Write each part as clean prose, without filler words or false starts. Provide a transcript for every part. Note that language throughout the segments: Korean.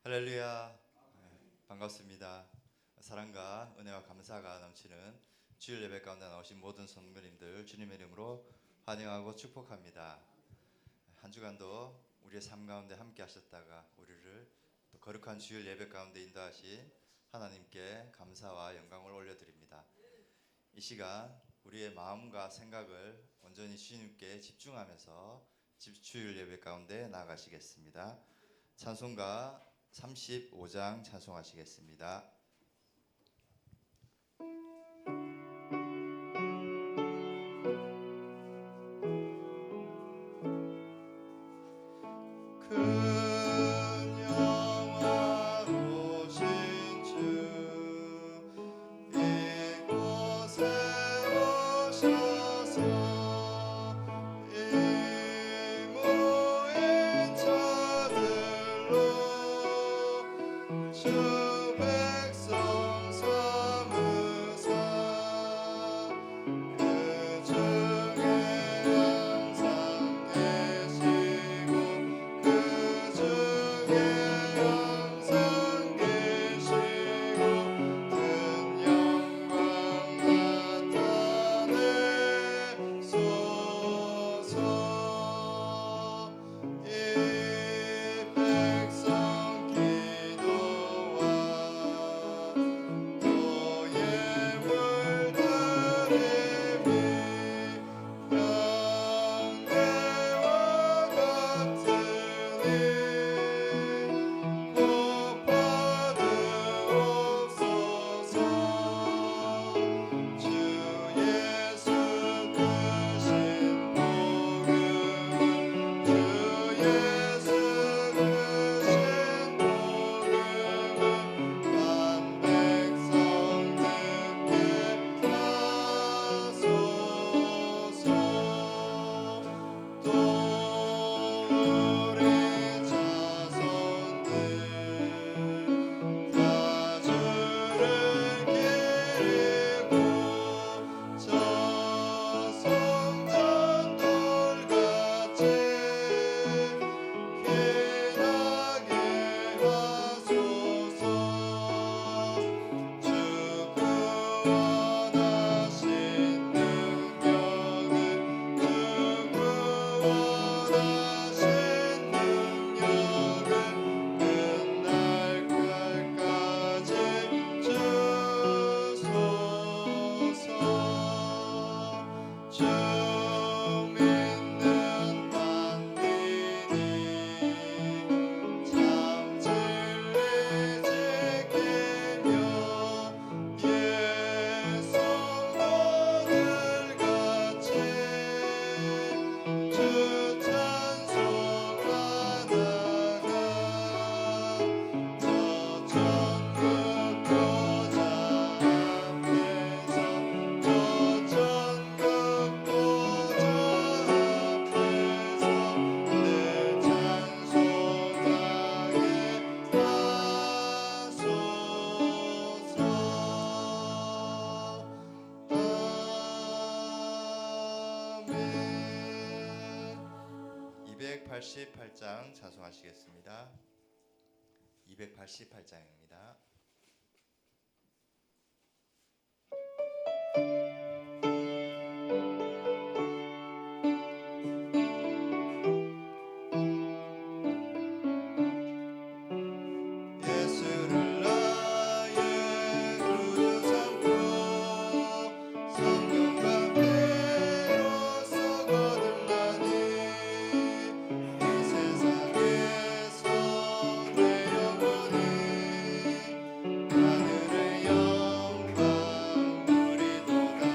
할렐루야. 반갑습니다. 사랑과 은혜와 감사가 넘치는 주일 예배 가운데 나오신 모든 성도님들 주님의 이름으로 환영하고 축복합니다. 한 주간도 우리의 삶 가운데 함께 하셨다가 우리를 또 거룩한 주일 예배 가운데 인도하신 하나님께 감사와 영광을 올려드립니다. 이 시간 우리의 마음과 생각을 온전히 주님께 집중하면서 주일 예배 가운데 나아가시겠습니다. 찬송가 35장 찬송하시겠습니다. 찬송하시겠습니다. 288장입니다. 하늘의 영광 우리보다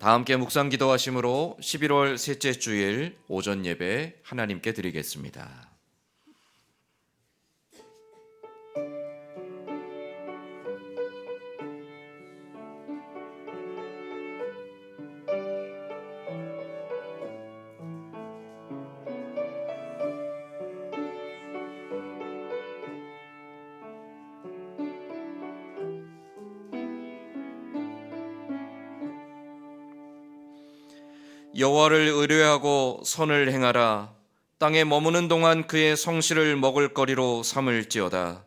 다 함께 묵상 기도하심으로 11월 셋째 주일 오전 예배 하나님께 드리겠습니다. 여호와를 의뢰하고 선을 행하라. 땅에 머무는 동안 그의 성실을 먹을거리로 삼을지어다.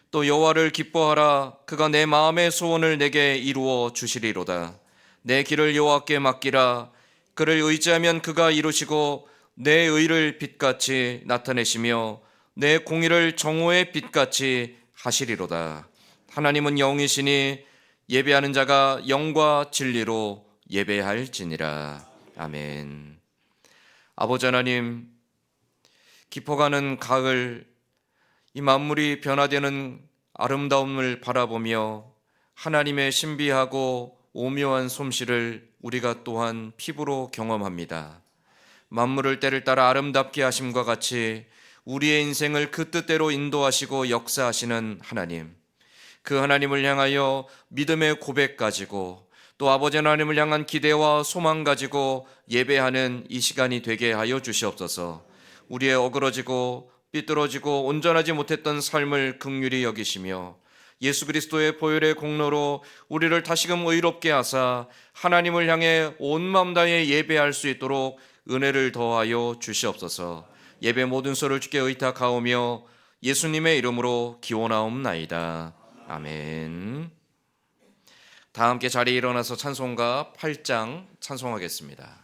또 여호와를 기뻐하라. 그가 내 마음의 소원을 내게 이루어 주시리로다. 내 길을 여호와께 맡기라. 그를 의지하면 그가 이루시고 내 의를 빛같이 나타내시며 내 공의를 정오의 빛같이 하시리로다. 하나님은 영이시니 예배하는 자가 영과 진리로 예배할지니라. 아멘. 아버지 하나님, 깊어가는 가을, 이 만물이 변화되는 아름다움을 바라보며 하나님의 신비하고 오묘한 솜씨를 우리가 또한 피부로 경험합니다. 만물을 때를 따라 아름답게 하심과 같이 우리의 인생을 그 뜻대로 인도하시고 역사하시는 하나님, 그 하나님을 향하여 믿음의 고백 가지고 또 아버지 하나님을 향한 기대와 소망 가지고 예배하는 이 시간이 되게 하여 주시옵소서. 우리의 어그러지고 삐뚤어지고 온전하지 못했던 삶을 긍휼히 여기시며 예수 그리스도의 보혈의 공로로 우리를 다시금 의롭게 하사 하나님을 향해 온 마음 다해 예배할 수 있도록 은혜를 더하여 주시옵소서. 예배 모든 소를 주께 의탁하오며 예수님의 이름으로 기원하옵나이다. 아멘. 다 함께 자리에 일어나서 찬송가 8장 찬송하겠습니다.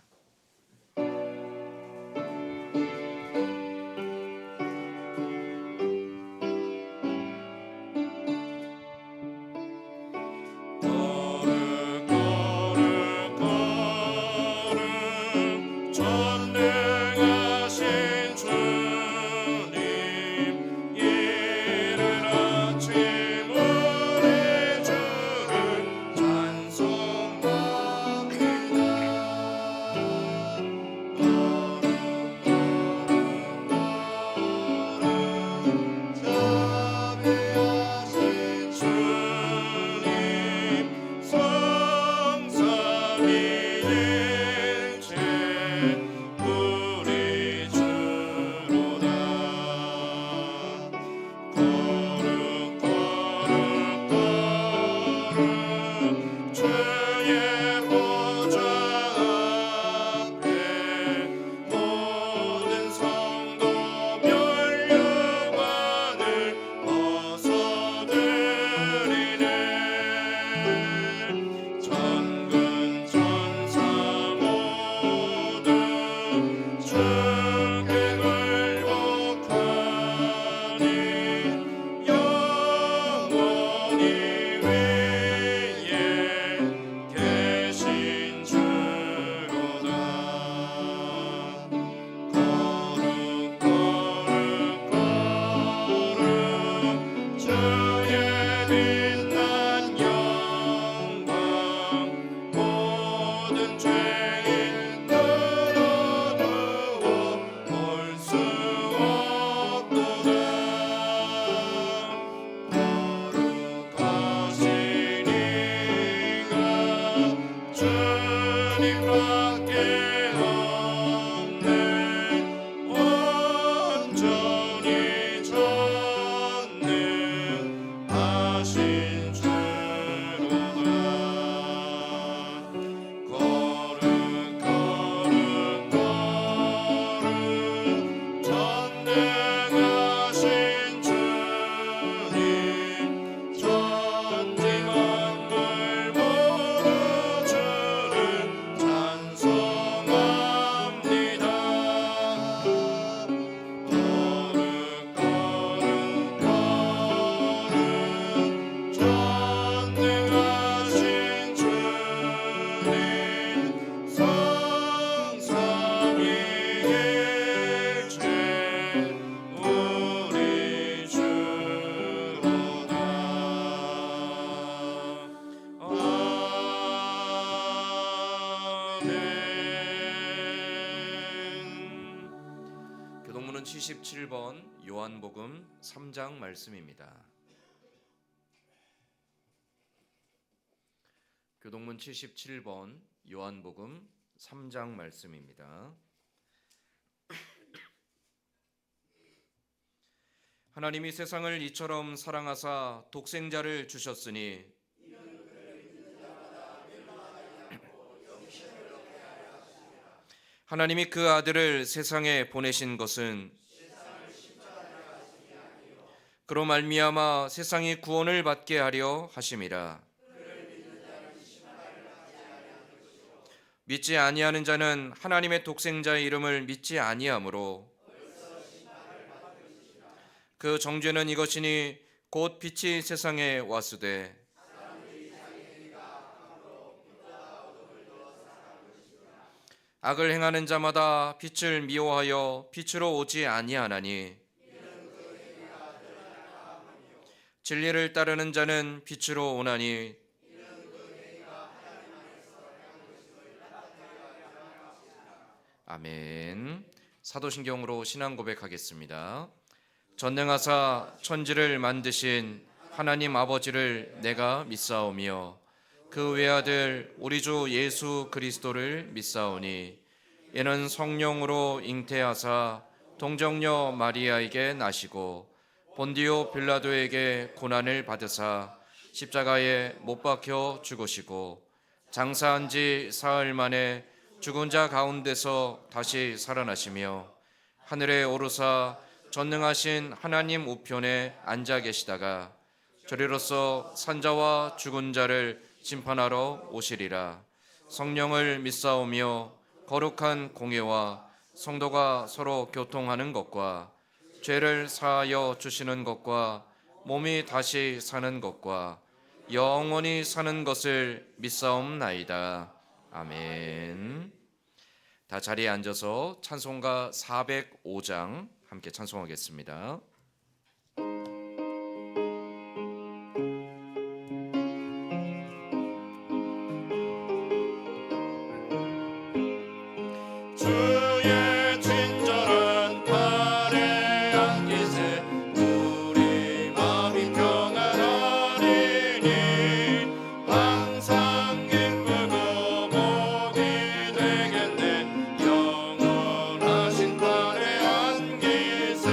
전능하신 주님 천지 만물 모두 주를 찬송합니다. 거룩 거룩 거룩 전능하신 주님 성삼위 일체 우리 주로다. 아멘. 교동문은 77번 요한복음 3장 말씀입니다. 교동문 77번 요한복음 3장 말씀입니다. 하나님이 세상을 이처럼 사랑하사 독생자를 주셨으니 하나님이 그 아들을 세상에 보내신 것은 그로 말미암아 세상이 구원을 받게 하려 하심이라. 믿지 아니하는 자는 하나님의 독생자의 이름을 믿지 아니하므로 그 정죄는 이것이니 곧 빛이 세상에 왔으되 악을 행하는 자마다 빛을 미워하여 빛으로 오지 아니하나니 진리를 따르는 자는 빛으로 오나니 아멘. 사도신경으로 신앙 고백하겠습니다. 전능하사 천지를 만드신 하나님 아버지를 내가 믿사오며 그 외아들 우리 주 예수 그리스도를 믿사오니 이는 성령으로 잉태하사 동정녀 마리아에게 나시고 본디오 빌라도에게 고난을 받으사 십자가에 못 박혀 죽으시고 장사한 지 사흘 만에 죽은 자 가운데서 다시 살아나시며 하늘에 오르사 전능하신 하나님 우편에 앉아 계시다가 저리로서 산자와 죽은 자를 심판하러 오시리라. 성령을 믿사오며 거룩한 공예와 성도가 서로 교통하는 것과 죄를 사하여 주시는 것과 몸이 다시 사는 것과 영원히 사는 것을 믿사옵나이다. 아멘. 다 자리에 앉아서 찬송가 405장 함께 찬송하겠습니다. 주의 친절한 팔에 안기세 우리 마음이 평안하리니 항상 기쁘고 복이 되겠네. 영원하신 팔에 안기세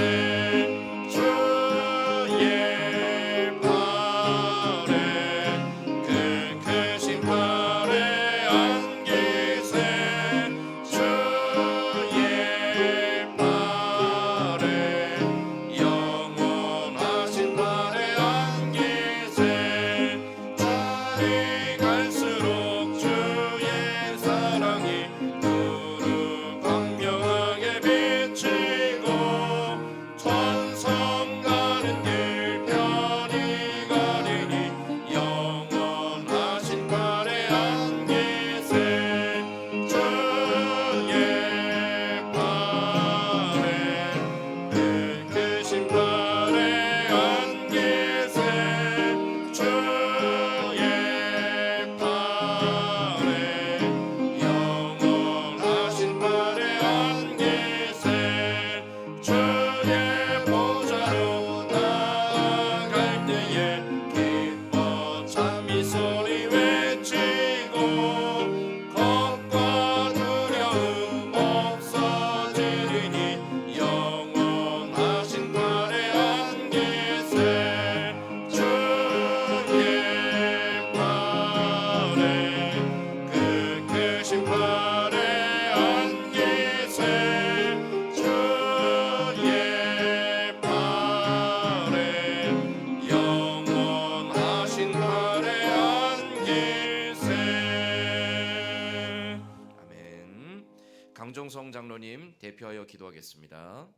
위하여 기도하겠습니다.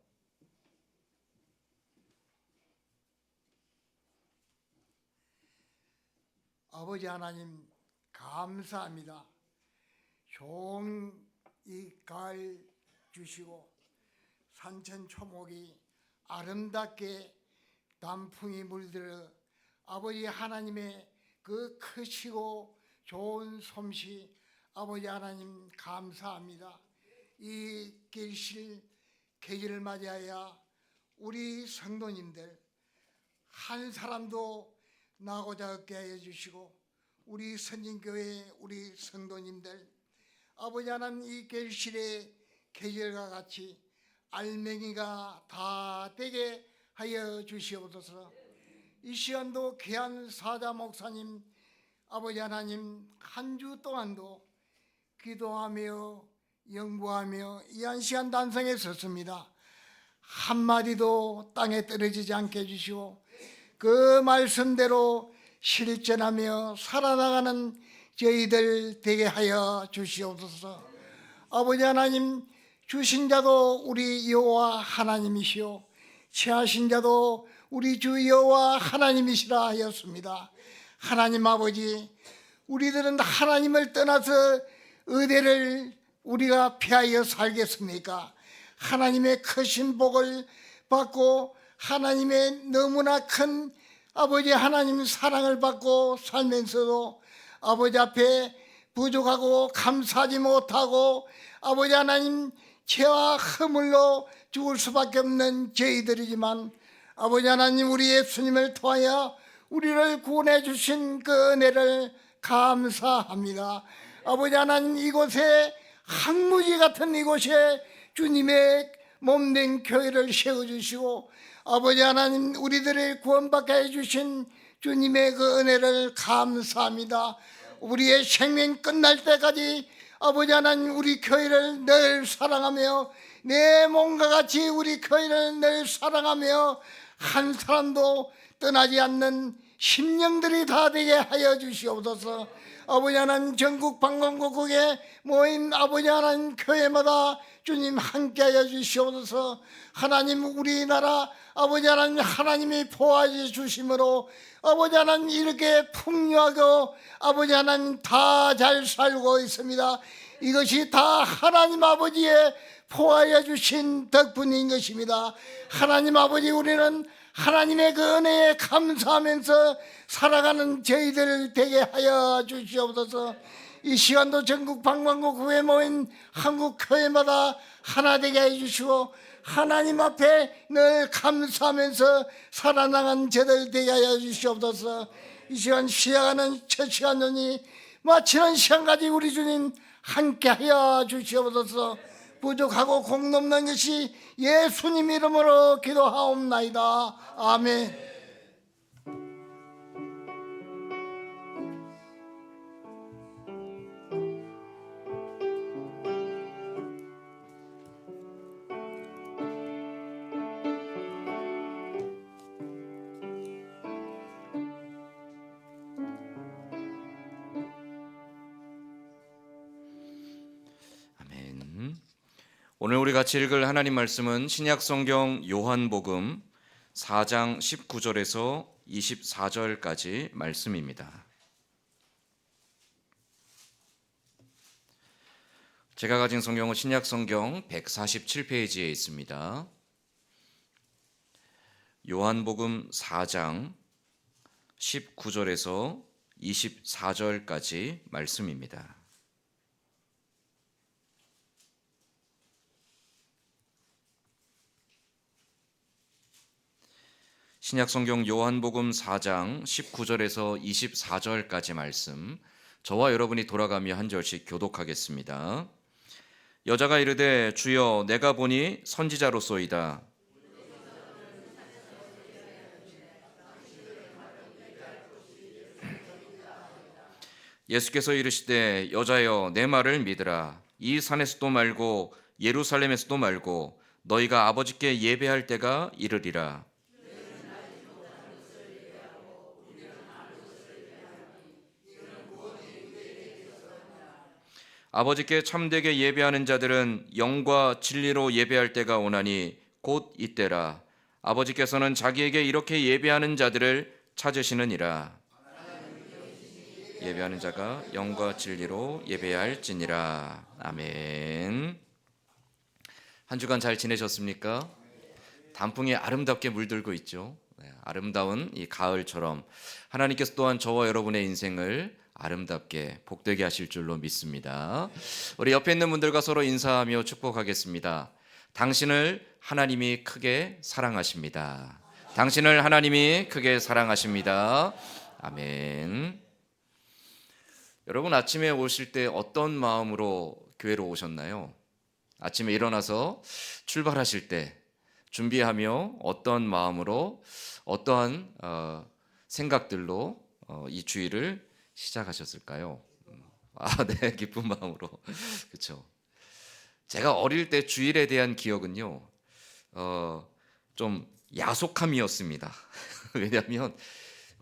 아버지 하나님 감사합니다. 좋은 이 가을 주시고 산천 초목이 아름답게 단풍이 물들어 아버지 하나님의 그 크시고 좋은 솜씨 아버지 하나님 감사합니다. 이 계실 계기를 맞이하여 우리 성도님들 한 사람도 나고자 없게 하여 주시고 우리 선진교회 우리 성도님들 아버지 하나님 이 계실의 계절과 같이 알맹이가 다 되게 하여 주시옵소서. 이 시간도 귀한 사자 목사님 아버지 하나님 한 주 동안도 기도하며 연구하며 이 한 시간 단성에 섰습니다. 한마디도 땅에 떨어지지 않게 해주시고 그 말씀대로 실천하며 살아나가는 저희들 되게 하여 주시옵소서. 아버지 하나님 주신 자도 우리 여호와 하나님이시오 취하신 자도 우리 주 여호와 하나님이시라 하였습니다. 하나님 아버지 우리들은 하나님을 떠나서 어디를 우리가 피하여 살겠습니까? 하나님의 크신 복을 받고 하나님의 너무나 큰 아버지 하나님 사랑을 받고 살면서도 아버지 앞에 부족하고 감사하지 못하고 아버지 하나님 죄와 허물로 죽을 수밖에 없는 저희들이지만 아버지 하나님 우리 예수님을 통하여 우리를 구원해 주신 그 은혜를 감사합니다. 아버지 하나님 이곳에 항무지 같은 이곳에 주님의 몸된 교회를 세워주시고 아버지 하나님 우리들을 구원받게 해주신 주님의 그 은혜를 감사합니다. 우리의 생명 끝날 때까지 아버지 하나님 우리 교회를 늘 사랑하며 내 몸과 같이 우리 교회를 늘 사랑하며 한 사람도 떠나지 않는 심령들이 다 되게 하여 주시옵소서. 아버지 하나님 전국 방방곡곡에 모인 아버지 하나님 교회마다 주님 함께하여 주시옵소서. 하나님 우리나라 아버지 하나님 하나님이 보호해 주심으로 아버지 하나님 이렇게 풍요하고 아버지 하나님 다 잘 살고 있습니다. 이것이 다 하나님 아버지의 보호해 주신 덕분인 것입니다. 하나님 아버지 우리는 하나님의 그 은혜에 감사하면서 살아가는 저희들 되게 하여 주시옵소서. 이 시간도 전국 방방곡곡에 모인 한국 교회마다 하나 되게 해주시고 하나님 앞에 늘 감사하면서 살아나간 저들 되게 하여 주시옵소서. 이 시간 시작하는 첫 시간이니 마치는 시간까지 우리 주님 함께 하여 주시옵소서. 부족하고 공 넘는 것이 예수님 이름으로 기도하옵나이다. 아멘. 오늘 우리 같이 읽을 하나님 말씀은 신약성경 요한복음 4장 19절에서 24절까지 말씀입니다. 제가 가진 성경은 신약성경 147페이지에 있습니다. 요한복음 4장 19절에서 24절까지 말씀입니다. 신약성경 요한복음 4장 19절에서 24절까지 말씀, 저와 여러분이 돌아가며 한 절씩 교독하겠습니다. 여자가 이르되 주여 내가 보니 선지자로소이다. 예수께서 이르시되 여자여 내 말을 믿으라. 이 산에서도 말고 예루살렘에서도 말고 너희가 아버지께 예배할 때가 이르리라. 아버지께 참되게 예배하는 자들은 영과 진리로 예배할 때가 오나니 곧 이때라. 아버지께서는 자기에게 이렇게 예배하는 자들을 찾으시느니라. 예배하는 자가 영과 진리로 예배할지니라. 아멘. 한 주간 잘 지내셨습니까? 단풍이 아름답게 물들고 있죠. 아름다운 이 가을처럼 하나님께서 또한 저와 여러분의 인생을 아름답게 복되게 하실 줄로 믿습니다. 우리 옆에 있는 분들과 서로 인사하며 축복하겠습니다. 당신을 하나님이 크게 사랑하십니다. 당신을 하나님이 크게 사랑하십니다. 아멘. 여러분, 아침에 오실 때 어떤 마음으로 교회로 오셨나요? 아침에 일어나서 출발하실 때 준비하며 어떤 마음으로 어떠한 생각들로 이 주일을 시작하셨을까요? 네, 기쁜 마음으로. 그렇죠. 제가 어릴 때 주일에 대한 기억은요, 좀 야속함이었습니다. 왜냐하면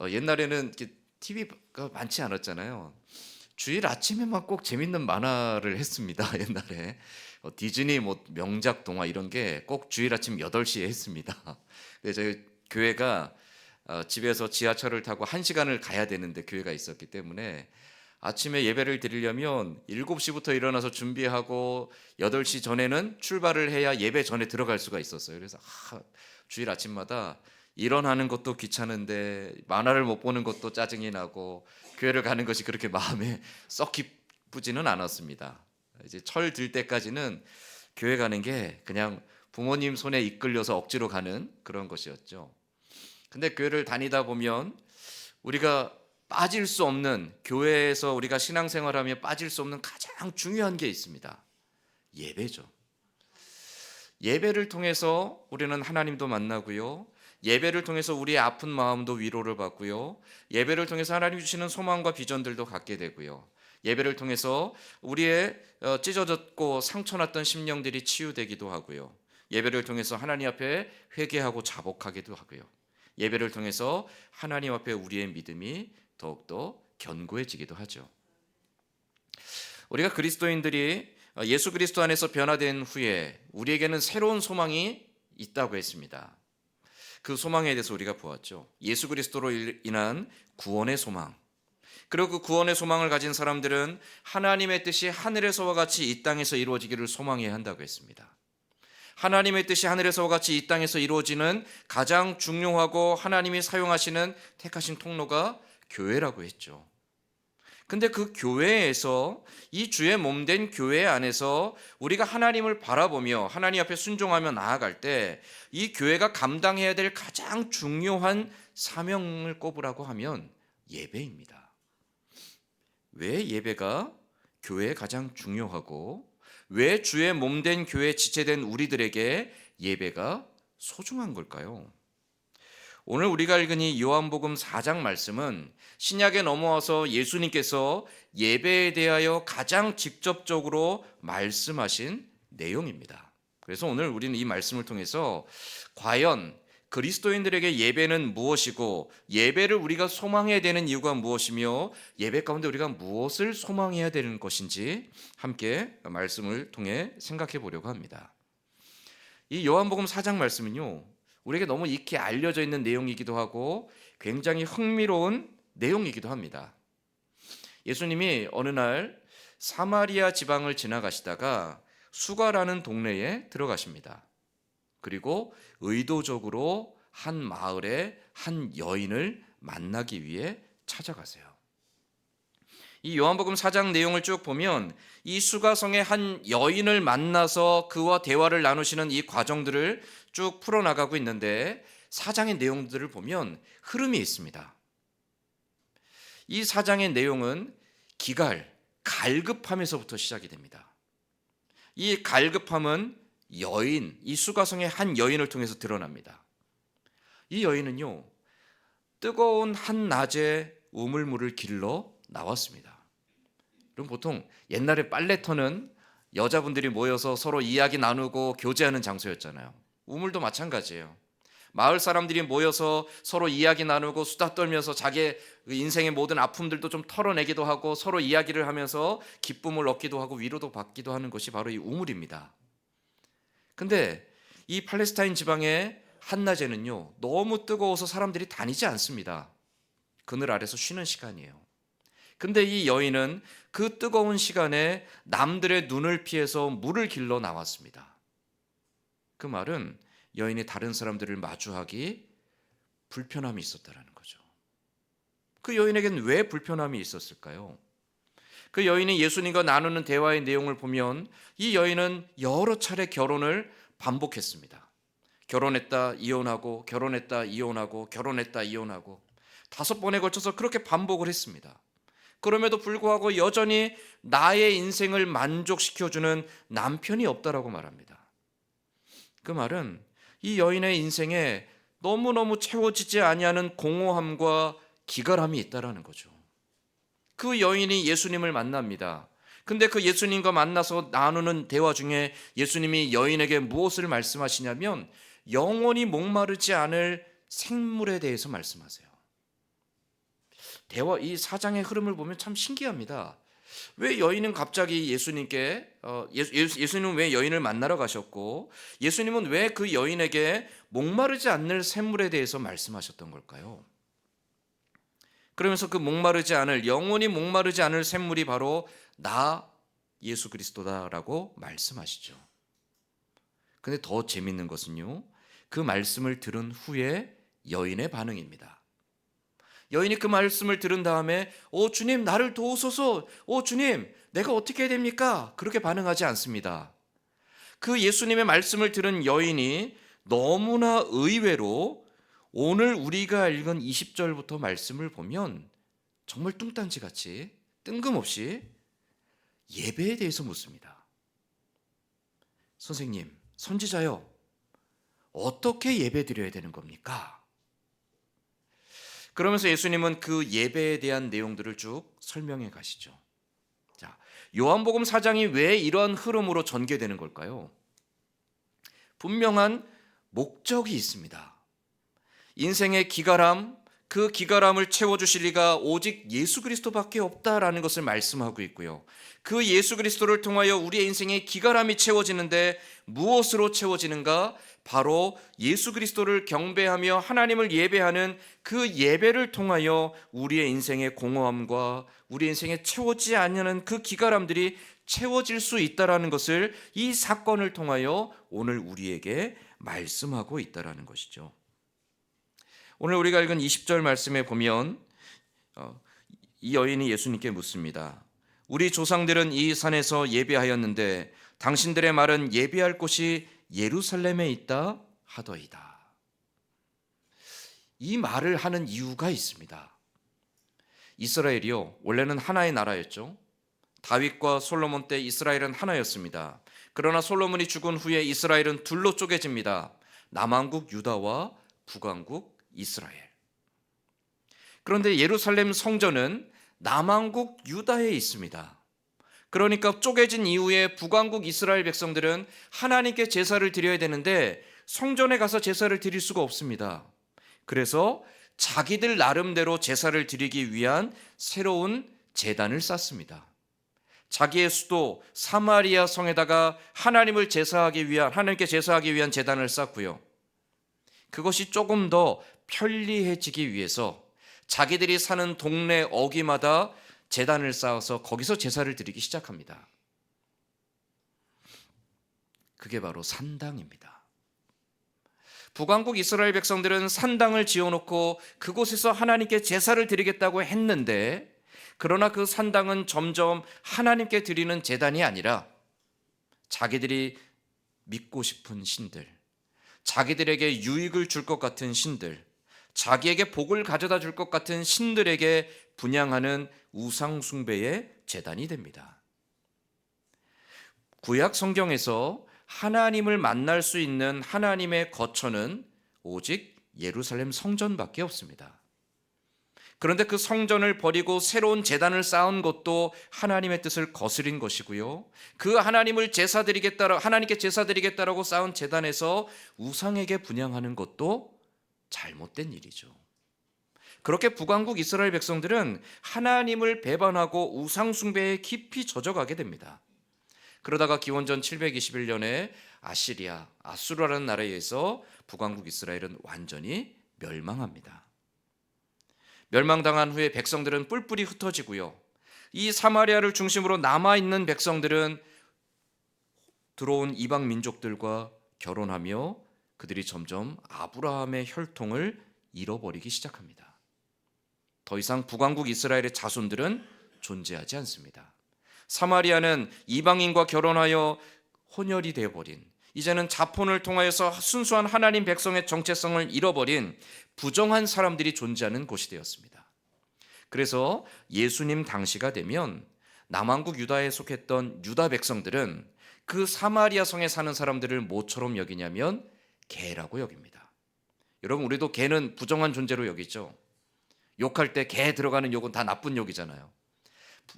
옛날에는 TV가 많지 않았잖아요. 주일 아침에만 꼭 재밌는 만화를 했습니다. 옛날에 디즈니 명작 동화 이런 게 꼭 주일 아침 8시에 했습니다. 근데 저희 교회가 집에서 지하철을 타고 1시간을 가야 되는데 교회가 있었기 때문에 아침에 예배를 드리려면 7시부터 일어나서 준비하고 8시 전에는 출발을 해야 예배 전에 들어갈 수가 있었어요. 그래서 주일 아침마다 일어나는 것도 귀찮은데 만화를 못 보는 것도 짜증이 나고 교회를 가는 것이 그렇게 마음에 썩 기쁘지는 않았습니다. 이제 철 들 때까지는 교회 가는 게 그냥 부모님 손에 이끌려서 억지로 가는 그런 것이었죠. 근데 교회를 다니다 보면 우리가 빠질 수 없는, 교회에서 우리가 신앙생활하며 빠질 수 없는 가장 중요한 게 있습니다. 예배죠. 예배를 통해서 우리는 하나님도 만나고요, 예배를 통해서 우리의 아픈 마음도 위로를 받고요, 예배를 통해서 하나님 주시는 소망과 비전들도 갖게 되고요, 예배를 통해서 우리의 찢어졌고 상처났던 심령들이 치유되기도 하고요, 예배를 통해서 하나님 앞에 회개하고 자복하기도 하고요, 예배를 통해서 하나님 앞에 우리의 믿음이 더욱더 견고해지기도 하죠. 우리가 그리스도인들이 예수 그리스도 안에서 변화된 후에 우리에게는 새로운 소망이 있다고 했습니다. 그 소망에 대해서 우리가 보았죠. 예수 그리스도로 인한 구원의 소망. 그리고 그 구원의 소망을 가진 사람들은 하나님의 뜻이 하늘에서와 같이 이 땅에서 이루어지기를 소망해야 한다고 했습니다. 하나님의 뜻이 하늘에서와 같이 이 땅에서 이루어지는 가장 중요하고 하나님이 사용하시는 택하신 통로가 교회라고 했죠. 근데 그 교회에서, 이 주의 몸된 교회 안에서 우리가 하나님을 바라보며 하나님 앞에 순종하며 나아갈 때 이 교회가 감당해야 될 가장 중요한 사명을 꼽으라고 하면 예배입니다. 왜 예배가 교회에 가장 중요하고 왜 주의 몸된 교회에 지체된 우리들에게 예배가 소중한 걸까요? 오늘 우리가 읽은 이 요한복음 4장 말씀은 신약에 넘어와서 예수님께서 예배에 대하여 가장 직접적으로 말씀하신 내용입니다. 그래서 오늘 우리는 이 말씀을 통해서 과연 그리스도인들에게 예배는 무엇이고 예배를 우리가 소망해야 되는 이유가 무엇이며 예배 가운데 우리가 무엇을 소망해야 되는 것인지 함께 말씀을 통해 생각해 보려고 합니다. 이 요한복음 4장 말씀은요, 우리에게 너무 익히 알려져 있는 내용이기도 하고 굉장히 흥미로운 내용이기도 합니다. 예수님이 어느 날 사마리아 지방을 지나가시다가 수가라는 동네에 들어가십니다. 그리고 의도적으로 한 마을에 한 여인을 만나기 위해 찾아가세요. 이 요한복음 4장 내용을 쭉 보면 이 수가성의 한 여인을 만나서 그와 대화를 나누시는 이 과정들을 쭉 풀어나가고 있는데 4장의 내용들을 보면 흐름이 있습니다. 이 4장의 내용은 갈급함에서부터 시작이 됩니다. 이 갈급함은 여인, 이 수가성의 한 여인을 통해서 드러납니다. 이 여인은요, 뜨거운 한낮에 우물물을 길러 나왔습니다. 그럼 보통 옛날에 빨래터는 여자분들이 모여서 서로 이야기 나누고 교제하는 장소였잖아요. 우물도 마찬가지예요. 마을 사람들이 모여서 서로 이야기 나누고 수다 떨면서 자기의 인생의 모든 아픔들도 좀 털어내기도 하고 서로 이야기를 하면서 기쁨을 얻기도 하고 위로도 받기도 하는 것이 바로 이 우물입니다. 근데 이 팔레스타인 지방의 한낮에는요, 너무 뜨거워서 사람들이 다니지 않습니다. 그늘 아래서 쉬는 시간이에요. 근데 이 여인은 그 뜨거운 시간에 남들의 눈을 피해서 물을 길러 나왔습니다. 그 말은 여인이 다른 사람들을 마주하기 불편함이 있었다라는 거죠. 그 여인에겐 왜 불편함이 있었을까요? 그 여인이 예수님과 나누는 대화의 내용을 보면 이 여인은 여러 차례 결혼을 반복했습니다. 결혼했다 이혼하고 결혼했다 이혼하고 결혼했다 이혼하고 5번에 걸쳐서 그렇게 반복을 했습니다. 그럼에도 불구하고 여전히 나의 인생을 만족시켜주는 남편이 없다라고 말합니다. 그 말은 이 여인의 인생에 너무너무 채워지지 아니하는 공허함과 기갈함이 있다라는 거죠. 그 여인이 예수님을 만납니다. 근데 그 예수님과 만나서 나누는 대화 중에 예수님이 여인에게 무엇을 말씀하시냐면 영원히 목마르지 않을 생물에 대해서 말씀하세요. 대화 이 사장의 흐름을 보면 참 신기합니다. 왜 여인은 갑자기 예수님께 예수님은 왜 여인을 만나러 가셨고 예수님은 왜 그 여인에게 목마르지 않을 샘물에 대해서 말씀하셨던 걸까요? 그러면서 그 목마르지 않을 영원히 목마르지 않을 샘물이 바로 나 예수 그리스도다라고 말씀하시죠. 근데 더 재밌는 것은요, 그 말씀을 들은 후에 여인의 반응입니다. 여인이 그 말씀을 들은 다음에 주님 나를 도우소서, 주님 내가 어떻게 해야 됩니까? 그렇게 반응하지 않습니다. 그 예수님의 말씀을 들은 여인이 너무나 의외로 오늘 우리가 읽은 20절부터 말씀을 보면 정말 뚱딴지같이 뜬금없이 예배에 대해서 묻습니다. 선생님, 선지자요, 어떻게 예배 드려야 되는 겁니까? 그러면서 예수님은 그 예배에 대한 내용들을 쭉 설명해 가시죠. 자, 요한복음 4장이 왜 이러한 흐름으로 전개되는 걸까요? 분명한 목적이 있습니다. 인생의 기갈함, 그 기갈함을 채워주실 리가 오직 예수 그리스도밖에 없다라는 것을 말씀하고 있고요. 그 예수 그리스도를 통하여 우리의 인생의 기갈함이 채워지는데 무엇으로 채워지는가? 바로 예수 그리스도를 경배하며 하나님을 예배하는 그 예배를 통하여 우리의 인생의 공허함과 우리의 인생에 채워지지 않는 그 기갈함들이 채워질 수 있다라는 것을 이 사건을 통하여 오늘 우리에게 말씀하고 있다라는 것이죠. 오늘 우리가 읽은 20절 말씀에 보면 이 여인이 예수님께 묻습니다. 우리 조상들은 이 산에서 예배하였는데 당신들의 말은 예배할 곳이 예루살렘에 있다 하더이다. 이 말을 하는 이유가 있습니다. 이스라엘이요, 원래는 하나의 나라였죠. 다윗과 솔로몬 때 이스라엘은 하나였습니다. 그러나 솔로몬이 죽은 후에 이스라엘은 둘로 쪼개집니다. 남왕국 유다와 북왕국 이스라엘. 그런데 예루살렘 성전은 남왕국 유다에 있습니다. 그러니까 쪼개진 이후에 북왕국 이스라엘 백성들은 하나님께 제사를 드려야 되는데 성전에 가서 제사를 드릴 수가 없습니다. 그래서 자기들 나름대로 제사를 드리기 위한 새로운 제단을 쌓습니다. 자기의 수도 사마리아 성에다가 하나님께 제사하기 위한 제단을 쌓고요. 그것이 조금 더 편리해지기 위해서 자기들이 사는 동네 어귀마다 제단을 쌓아서 거기서 제사를 드리기 시작합니다. 그게 바로 산당입니다. 북왕국 이스라엘 백성들은 산당을 지어놓고 그곳에서 하나님께 제사를 드리겠다고 했는데, 그러나 그 산당은 점점 하나님께 드리는 제단이 아니라 자기들이 믿고 싶은 신들, 자기들에게 유익을 줄 것 같은 신들, 자기에게 복을 가져다 줄 것 같은 신들에게 분향하는 우상 숭배의 제단이 됩니다. 구약 성경에서 하나님을 만날 수 있는 하나님의 거처는 오직 예루살렘 성전밖에 없습니다. 그런데 그 성전을 버리고 새로운 제단을 쌓은 것도 하나님의 뜻을 거스린 것이고요. 그 하나님께 제사 드리겠다라고 쌓은 제단에서 우상에게 분향하는 것도 잘못된 일이죠. 그렇게 북왕국 이스라엘 백성들은 하나님을 배반하고 우상 숭배에 깊이 젖어가게 됩니다. 그러다가 기원전 721년에 아수르라는 나라에 의해서 북왕국 이스라엘은 완전히 멸망합니다. 멸망당한 후에 백성들은 뿔뿔이 흩어지고요. 이 사마리아를 중심으로 남아있는 백성들은 들어온 이방 민족들과 결혼하며 그들이 점점 아브라함의 혈통을 잃어버리기 시작합니다. 더 이상 북왕국 이스라엘의 자손들은 존재하지 않습니다. 사마리아는 이방인과 결혼하여 혼혈이 되어버린, 이제는 자폰을 통하여서 순수한 하나님 백성의 정체성을 잃어버린 부정한 사람들이 존재하는 곳이 되었습니다. 그래서 예수님 당시가 되면 남왕국 유다에 속했던 유다 백성들은 그 사마리아 성에 사는 사람들을 뭐처럼 여기냐면 개라고 여깁니다. 여러분, 우리도 개는 부정한 존재로 여기죠. 욕할 때 개 들어가는 욕은 다 나쁜 욕이잖아요.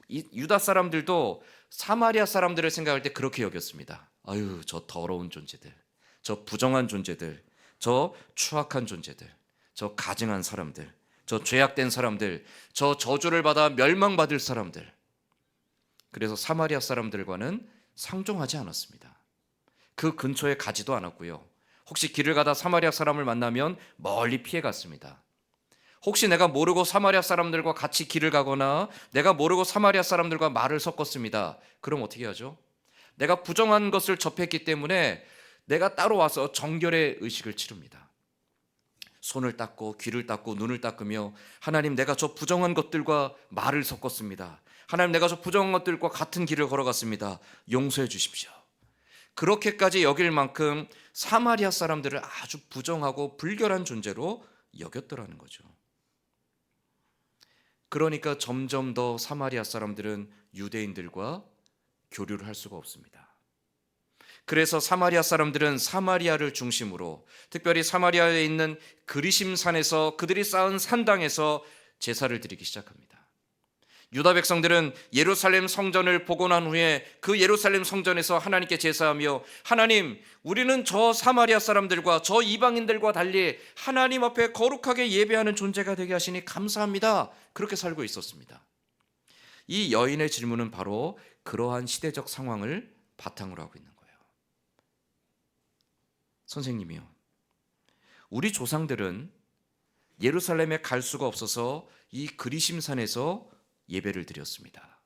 유다 사람들도 사마리아 사람들을 생각할 때 그렇게 여겼습니다. 아유, 저 더러운 존재들, 저 부정한 존재들, 저 추악한 존재들, 저 가증한 사람들, 저 죄악된 사람들, 저 저주를 받아 멸망받을 사람들. 그래서 사마리아 사람들과는 상종하지 않았습니다. 그 근처에 가지도 않았고요. 혹시 길을 가다 사마리아 사람을 만나면 멀리 피해 갔습니다. 혹시 내가 모르고 사마리아 사람들과 같이 길을 가거나 내가 모르고 사마리아 사람들과 말을 섞었습니다. 그럼 어떻게 하죠? 내가 부정한 것을 접했기 때문에 내가 따로 와서 정결의 의식을 치릅니다. 손을 닦고 귀를 닦고 눈을 닦으며, 하나님, 내가 저 부정한 것들과 말을 섞었습니다. 하나님, 내가 저 부정한 것들과 같은 길을 걸어갔습니다. 용서해 주십시오. 그렇게까지 여길 만큼 사마리아 사람들을 아주 부정하고 불결한 존재로 여겼더라는 거죠. 그러니까 점점 더 사마리아 사람들은 유대인들과 교류를 할 수가 없습니다. 그래서 사마리아 사람들은 사마리아를 중심으로, 특별히 사마리아에 있는 그리심산에서 그들이 쌓은 산당에서 제사를 드리기 시작합니다. 유다 백성들은 예루살렘 성전을 복원한 후에 그 예루살렘 성전에서 하나님께 제사하며, 하나님, 우리는 저 사마리아 사람들과 저 이방인들과 달리 하나님 앞에 거룩하게 예배하는 존재가 되게 하시니 감사합니다. 그렇게 살고 있었습니다. 이 여인의 질문은 바로 그러한 시대적 상황을 바탕으로 하고 있는 거예요. 선생님이요, 우리 조상들은 예루살렘에 갈 수가 없어서 이 그리심산에서 예배를 드렸습니다.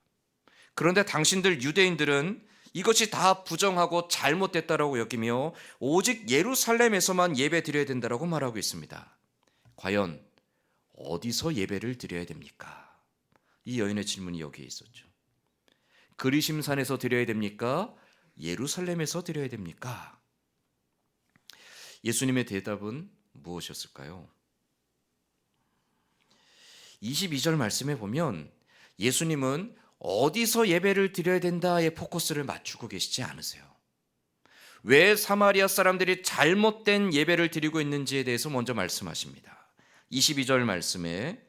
그런데 당신들 유대인들은 이것이 다 부정하고 잘못됐다라고 여기며 오직 예루살렘에서만 예배 드려야 된다라고 말하고 있습니다. 과연 어디서 예배를 드려야 됩니까? 이 여인의 질문이 여기에 있었죠. 그리심산에서 드려야 됩니까? 예루살렘에서 드려야 됩니까? 예수님의 대답은 무엇이었을까요? 22절 말씀에 보면 예수님은 어디서 예배를 드려야 된다에 포커스를 맞추고 계시지 않으세요. 왜 사마리아 사람들이 잘못된 예배를 드리고 있는지에 대해서 먼저 말씀하십니다. 22절 말씀에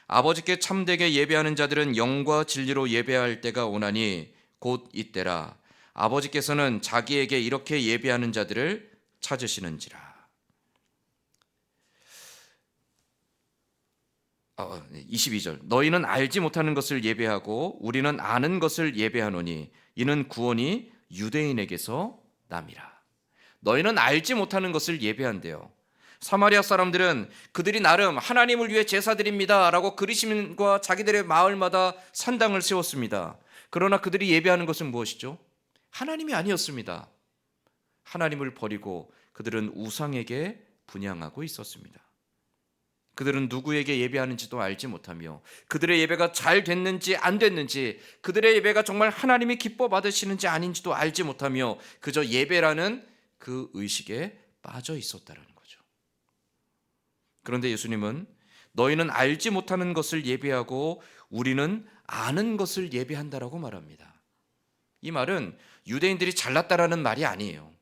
아버지께 참되게 예배하는 자들은 영과 진리로 예배할 때가 오나니 곧 이때라. 아버지께서는 자기에게 이렇게 예배하는 자들을 찾으시는지라. 22절, 너희는 알지 못하는 것을 예배하고 우리는 아는 것을 예배하노니 이는 구원이 유대인에게서 남이라. 너희는 알지 못하는 것을 예배한대요. 사마리아 사람들은 그들이 나름 하나님을 위해 제사드립니다 라고 그리심과 자기들의 마을마다 산당을 세웠습니다. 그러나 그들이 예배하는 것은 무엇이죠? 하나님이 아니었습니다. 하나님을 버리고 그들은 우상에게 분향하고 있었습니다. 그들은 누구에게 예배하는지도 알지 못하며 그들의 예배가 잘 됐는지 안 됐는지, 그들의 예배가 정말 하나님이 기뻐 받으시는지 아닌지도 알지 못하며 그저 예배라는 그 의식에 빠져 있었다는 거죠. 그런데 예수님은 너희는 알지 못하는 것을 예배하고 우리는 아는 것을 예배한다라고 말합니다. 이 말은 유대인들이 잘났다라는 말이 아니에요.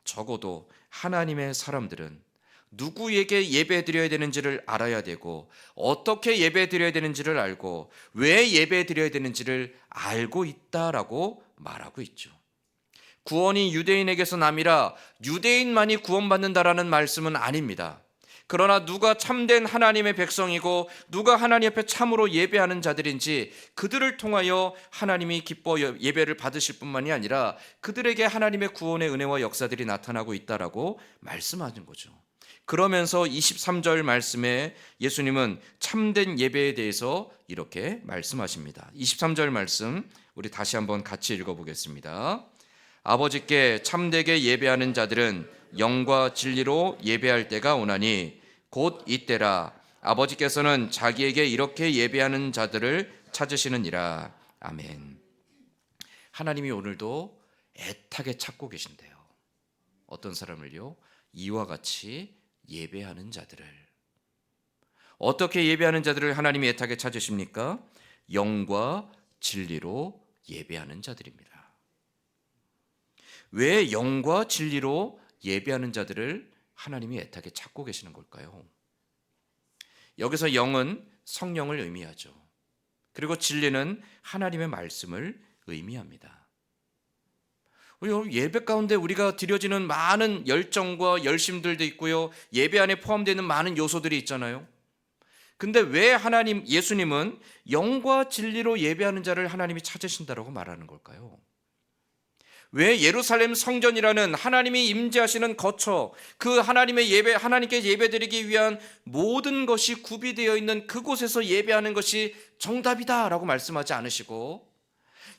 적어도 하나님의 사람들은 누구에게 예배드려야 되는지를 알아야 되고 어떻게 예배드려야 되는지를 알고 왜 예배드려야 되는지를 알고 있다라고 말하고 있죠. 구원이 유대인에게서 남이라 유대인만이 구원받는다라는 말씀은 아닙니다. 그러나 누가 참된 하나님의 백성이고 누가 하나님 앞에 참으로 예배하는 자들인지 그들을 통하여 하나님이 기뻐 예배를 받으실 뿐만이 아니라 그들에게 하나님의 구원의 은혜와 역사들이 나타나고 있다라고 말씀하는 거죠. 그러면서 23절 말씀에 예수님은 참된 예배에 대해서 이렇게 말씀하십니다. 23절 말씀 우리 다시 한번 같이 읽어보겠습니다. 아버지께 참되게 예배하는 자들은 영과 진리로 예배할 때가 오나니 곧 이때라. 아버지께서는 자기에게 이렇게 예배하는 자들을 찾으시느니라. 아멘. 하나님이 오늘도 애타게 찾고 계신데요. 어떤 사람을요? 이와 같이 예배하는 자들을. 어떻게 예배하는 자들을 하나님이 애타게 찾으십니까? 영과 진리로 예배하는 자들입니다. 왜 영과 진리로 예배하는 자들을 하나님이 애타게 찾고 계시는 걸까요? 여기서 영은 성령을 의미하죠. 그리고 진리는 하나님의 말씀을 의미합니다. 예배 가운데 우리가 드려지는 많은 열정과 열심들도 있고요. 예배 안에 포함되는 많은 요소들이 있잖아요. 근데 왜 예수님은 영과 진리로 예배하는 자를 하나님이 찾으신다라고 말하는 걸까요? 왜 예루살렘 성전이라는 하나님이 임재하시는 거처, 그 하나님께 예배드리기 위한 모든 것이 구비되어 있는 그곳에서 예배하는 것이 정답이다라고 말씀하지 않으시고,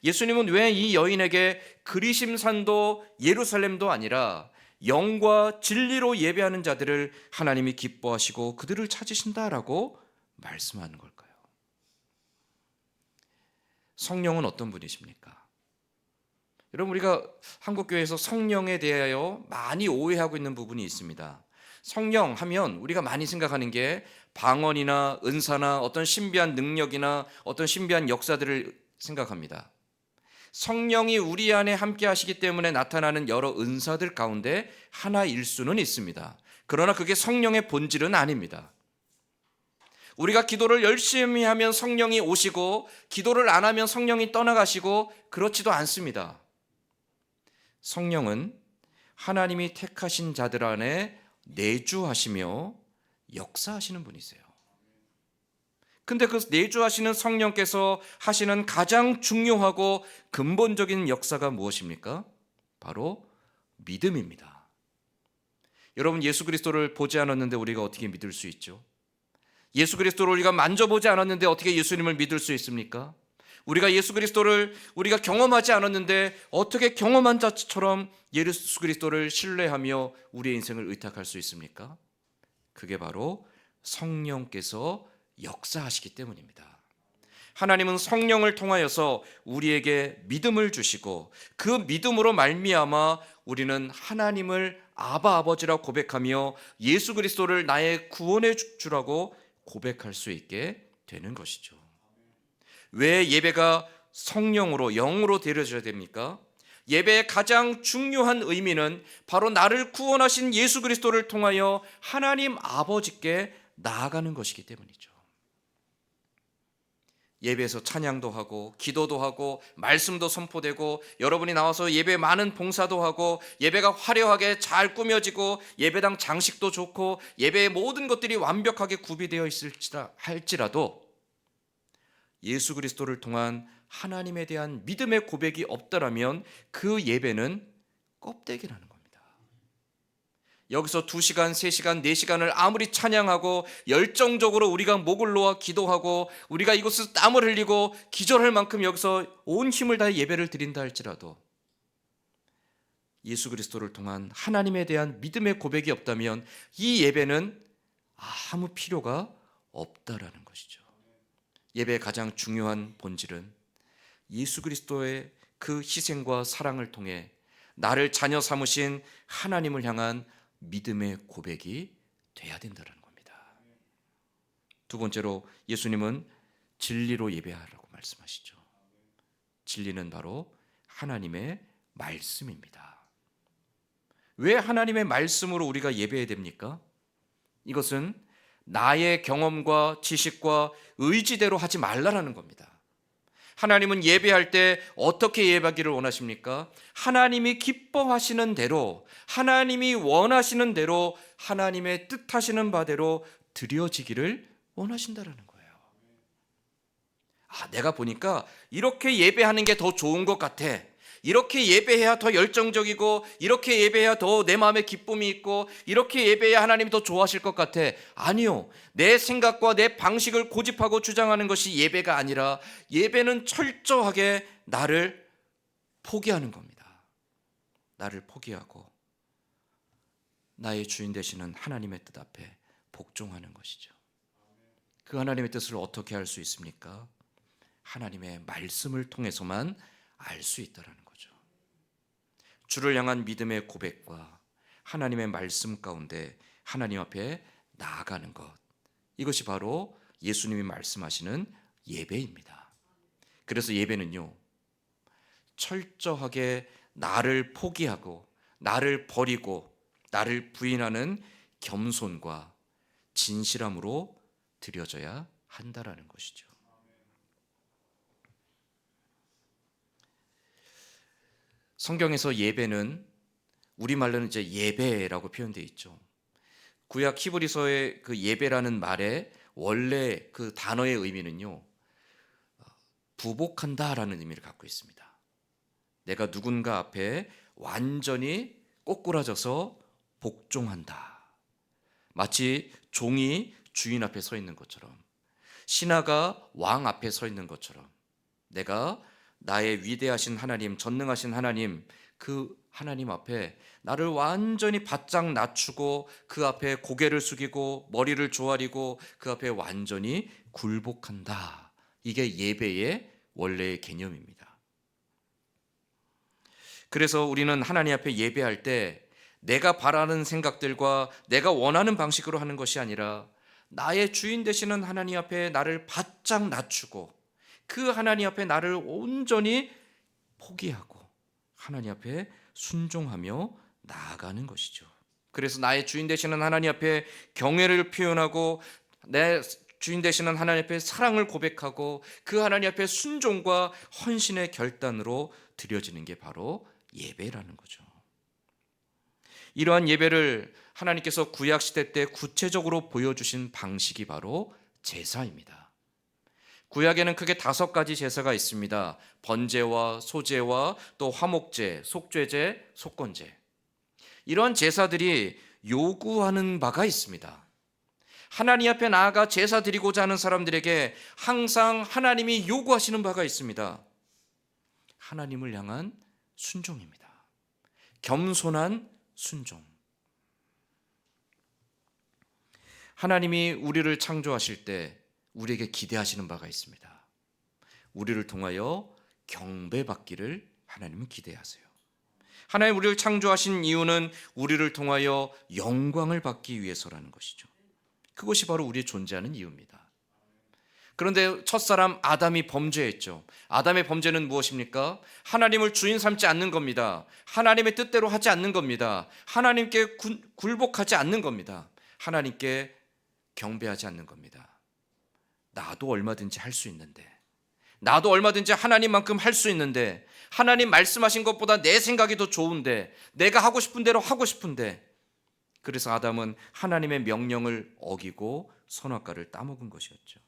예수님은 왜 이 여인에게 그리심산도 예루살렘도 아니라 영과 진리로 예배하는 자들을 하나님이 기뻐하시고 그들을 찾으신다라고 말씀하는 걸까요? 성령은 어떤 분이십니까? 여러분, 우리가 한국교회에서 성령에 대하여 많이 오해하고 있는 부분이 있습니다. 성령 하면 우리가 많이 생각하는 게 방언이나 은사나 어떤 신비한 능력이나 어떤 신비한 역사들을 생각합니다. 성령이 우리 안에 함께 하시기 때문에 나타나는 여러 은사들 가운데 하나일 수는 있습니다. 그러나 그게 성령의 본질은 아닙니다. 우리가 기도를 열심히 하면 성령이 오시고 기도를 안 하면 성령이 떠나가시고 그렇지도 않습니다. 성령은 하나님이 택하신 자들 안에 내주하시며 역사하시는 분이세요. 근데 그 내주하시는 성령께서 하시는 가장 중요하고 근본적인 역사가 무엇입니까? 바로 믿음입니다. 여러분, 예수 그리스도를 보지 않았는데 우리가 어떻게 믿을 수 있죠? 예수 그리스도를 우리가 만져보지 않았는데 어떻게 예수님을 믿을 수 있습니까? 우리가 예수 그리스도를 우리가 경험하지 않았는데 어떻게 경험한 자처럼 예수 그리스도를 신뢰하며 우리의 인생을 의탁할 수 있습니까? 그게 바로 성령께서 역사하시기 때문입니다. 하나님은 성령을 통하여서 우리에게 믿음을 주시고 그 믿음으로 말미암아 우리는 하나님을 아바 아버지라 고백하며 예수 그리스도를 나의 구원의 주라고 고백할 수 있게 되는 것이죠. 왜 예배가 성령으로 영으로 드려져야 됩니까? 예배의 가장 중요한 의미는 바로 나를 구원하신 예수 그리스도를 통하여 하나님 아버지께 나아가는 것이기 때문이죠. 예배에서 찬양도 하고 기도도 하고 말씀도 선포되고 여러분이 나와서 예배 많은 봉사도 하고 예배가 화려하게 잘 꾸며지고 예배당 장식도 좋고 예배의 모든 것들이 완벽하게 구비되어 할지라도 예수 그리스도를 통한 하나님에 대한 믿음의 고백이 없다라면 그 예배는 껍데기라는 겁니다. 여기서 2시간, 3시간, 4시간을 아무리 찬양하고 열정적으로 우리가 목을 놓아 기도하고 우리가 이곳에서 땀을 흘리고 기절할 만큼 여기서 온 힘을 다해 예배를 드린다 할지라도 예수 그리스도를 통한 하나님에 대한 믿음의 고백이 없다면 이 예배는 아무 필요가 없다라는 것이죠. 예배의 가장 중요한 본질은 예수 그리스도의 그 희생과 사랑을 통해 나를 자녀 삼으신 하나님을 향한 믿음의 고백이 돼야 된다는 겁니다. 두 번째로 예수님은 진리로 예배하라고 말씀하시죠. 진리는 바로 하나님의 말씀입니다. 왜 하나님의 말씀으로 우리가 예배해야 됩니까? 이것은 나의 경험과 지식과 의지대로 하지 말라라는 겁니다. 하나님은 예배할 때 어떻게 예배하기를 원하십니까? 하나님이 기뻐하시는 대로, 하나님이 원하시는 대로, 하나님의 뜻하시는 바대로 드려지기를 원하신다라는 거예요. 내가 보니까 이렇게 예배하는 게 더 좋은 것 같아. 이렇게 예배해야 더 열정적이고, 이렇게 예배해야 더 내 마음에 기쁨이 있고, 이렇게 예배해야 하나님이 더 좋아하실 것 같아. 아니요. 내 생각과 내 방식을 고집하고 주장하는 것이 예배가 아니라, 예배는 철저하게 나를 포기하는 겁니다. 나를 포기하고 나의 주인 되시는 하나님의 뜻 앞에 복종하는 것이죠. 그 하나님의 뜻을 어떻게 알 수 있습니까? 하나님의 말씀을 통해서만 알 수 있다라는 거죠. 주를 향한 믿음의 고백과 하나님의 말씀 가운데 하나님 앞에 나아가는 것, 이것이 바로 예수님이 말씀하시는 예배입니다. 그래서 예배는요, 철저하게 나를 포기하고 나를 버리고 나를 부인하는 겸손과 진실함으로 드려져야 한다라는 것이죠. 성경에서 예배는 우리말로는 이제 예배라고 표현되어 있죠. 구약 히브리서의 그 예배라는 말의 원래 그 단어의 의미는요, 부복한다라는 의미를 갖고 있습니다. 내가 누군가 앞에 완전히 꼬꾸라져서 복종한다. 마치 종이 주인 앞에 서 있는 것처럼, 신하가 왕 앞에 서 있는 것처럼, 내가 나의 위대하신 하나님, 전능하신 하나님, 그 하나님 앞에 나를 완전히 바짝 낮추고 그 앞에 고개를 숙이고 머리를 조아리고 그 앞에 완전히 굴복한다. 이게 예배의 원래의 개념입니다. 그래서 우리는 하나님 앞에 예배할 때 내가 바라는 생각들과 내가 원하는 방식으로 하는 것이 아니라 나의 주인 되시는 하나님 앞에 나를 바짝 낮추고 그 하나님 앞에 나를 온전히 포기하고 하나님 앞에 순종하며 나아가는 것이죠. 그래서 나의 주인 되시는 하나님 앞에 경외를 표현하고 내 주인 되시는 하나님 앞에 사랑을 고백하고 그 하나님 앞에 순종과 헌신의 결단으로 드려지는 게 바로 예배라는 거죠. 이러한 예배를 하나님께서 구약시대 때 구체적으로 보여주신 방식이 바로 제사입니다. 구약에는 크게 5가지 제사가 있습니다. 번제와 소제와 또 화목제, 속죄제, 속건제. 이러한 제사들이 요구하는 바가 있습니다. 하나님 앞에 나아가 제사 드리고자 하는 사람들에게 항상 하나님이 요구하시는 바가 있습니다. 하나님을 향한 순종입니다. 겸손한 순종. 하나님이 우리를 창조하실 때 우리에게 기대하시는 바가 있습니다. 우리를 통하여 경배받기를 하나님은 기대하세요. 하나님 우리를 창조하신 이유는 우리를 통하여 영광을 받기 위해서라는 것이죠. 그것이 바로 우리의 존재하는 이유입니다. 그런데 첫사람 아담이 범죄했죠. 아담의 범죄는 무엇입니까? 하나님을 주인 삼지 않는 겁니다. 하나님의 뜻대로 하지 않는 겁니다. 하나님께 굴복하지 않는 겁니다. 하나님께 경배하지 않는 겁니다. 나도 얼마든지 할 수 있는데, 나도 얼마든지 하나님만큼 할 수 있는데, 하나님 말씀하신 것보다 내 생각이 더 좋은데, 내가 하고 싶은 대로 하고 싶은데, 그래서 아담은 하나님의 명령을 어기고 선악과를 따먹은 것이었죠.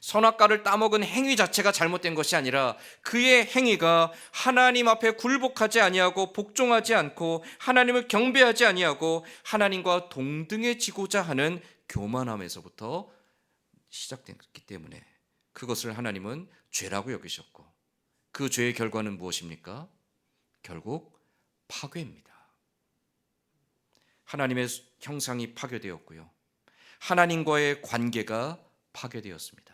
선악과를 따먹은 행위 자체가 잘못된 것이 아니라 그의 행위가 하나님 앞에 굴복하지 아니하고 복종하지 않고 하나님을 경배하지 아니하고 하나님과 동등해지고자 하는 교만함에서부터 시작됐기 때문에 그것을 하나님은 죄라고 여기셨고, 그 죄의 결과는 무엇입니까? 결국 파괴입니다. 하나님의 형상이 파괴되었고요, 하나님과의 관계가 파괴되었습니다.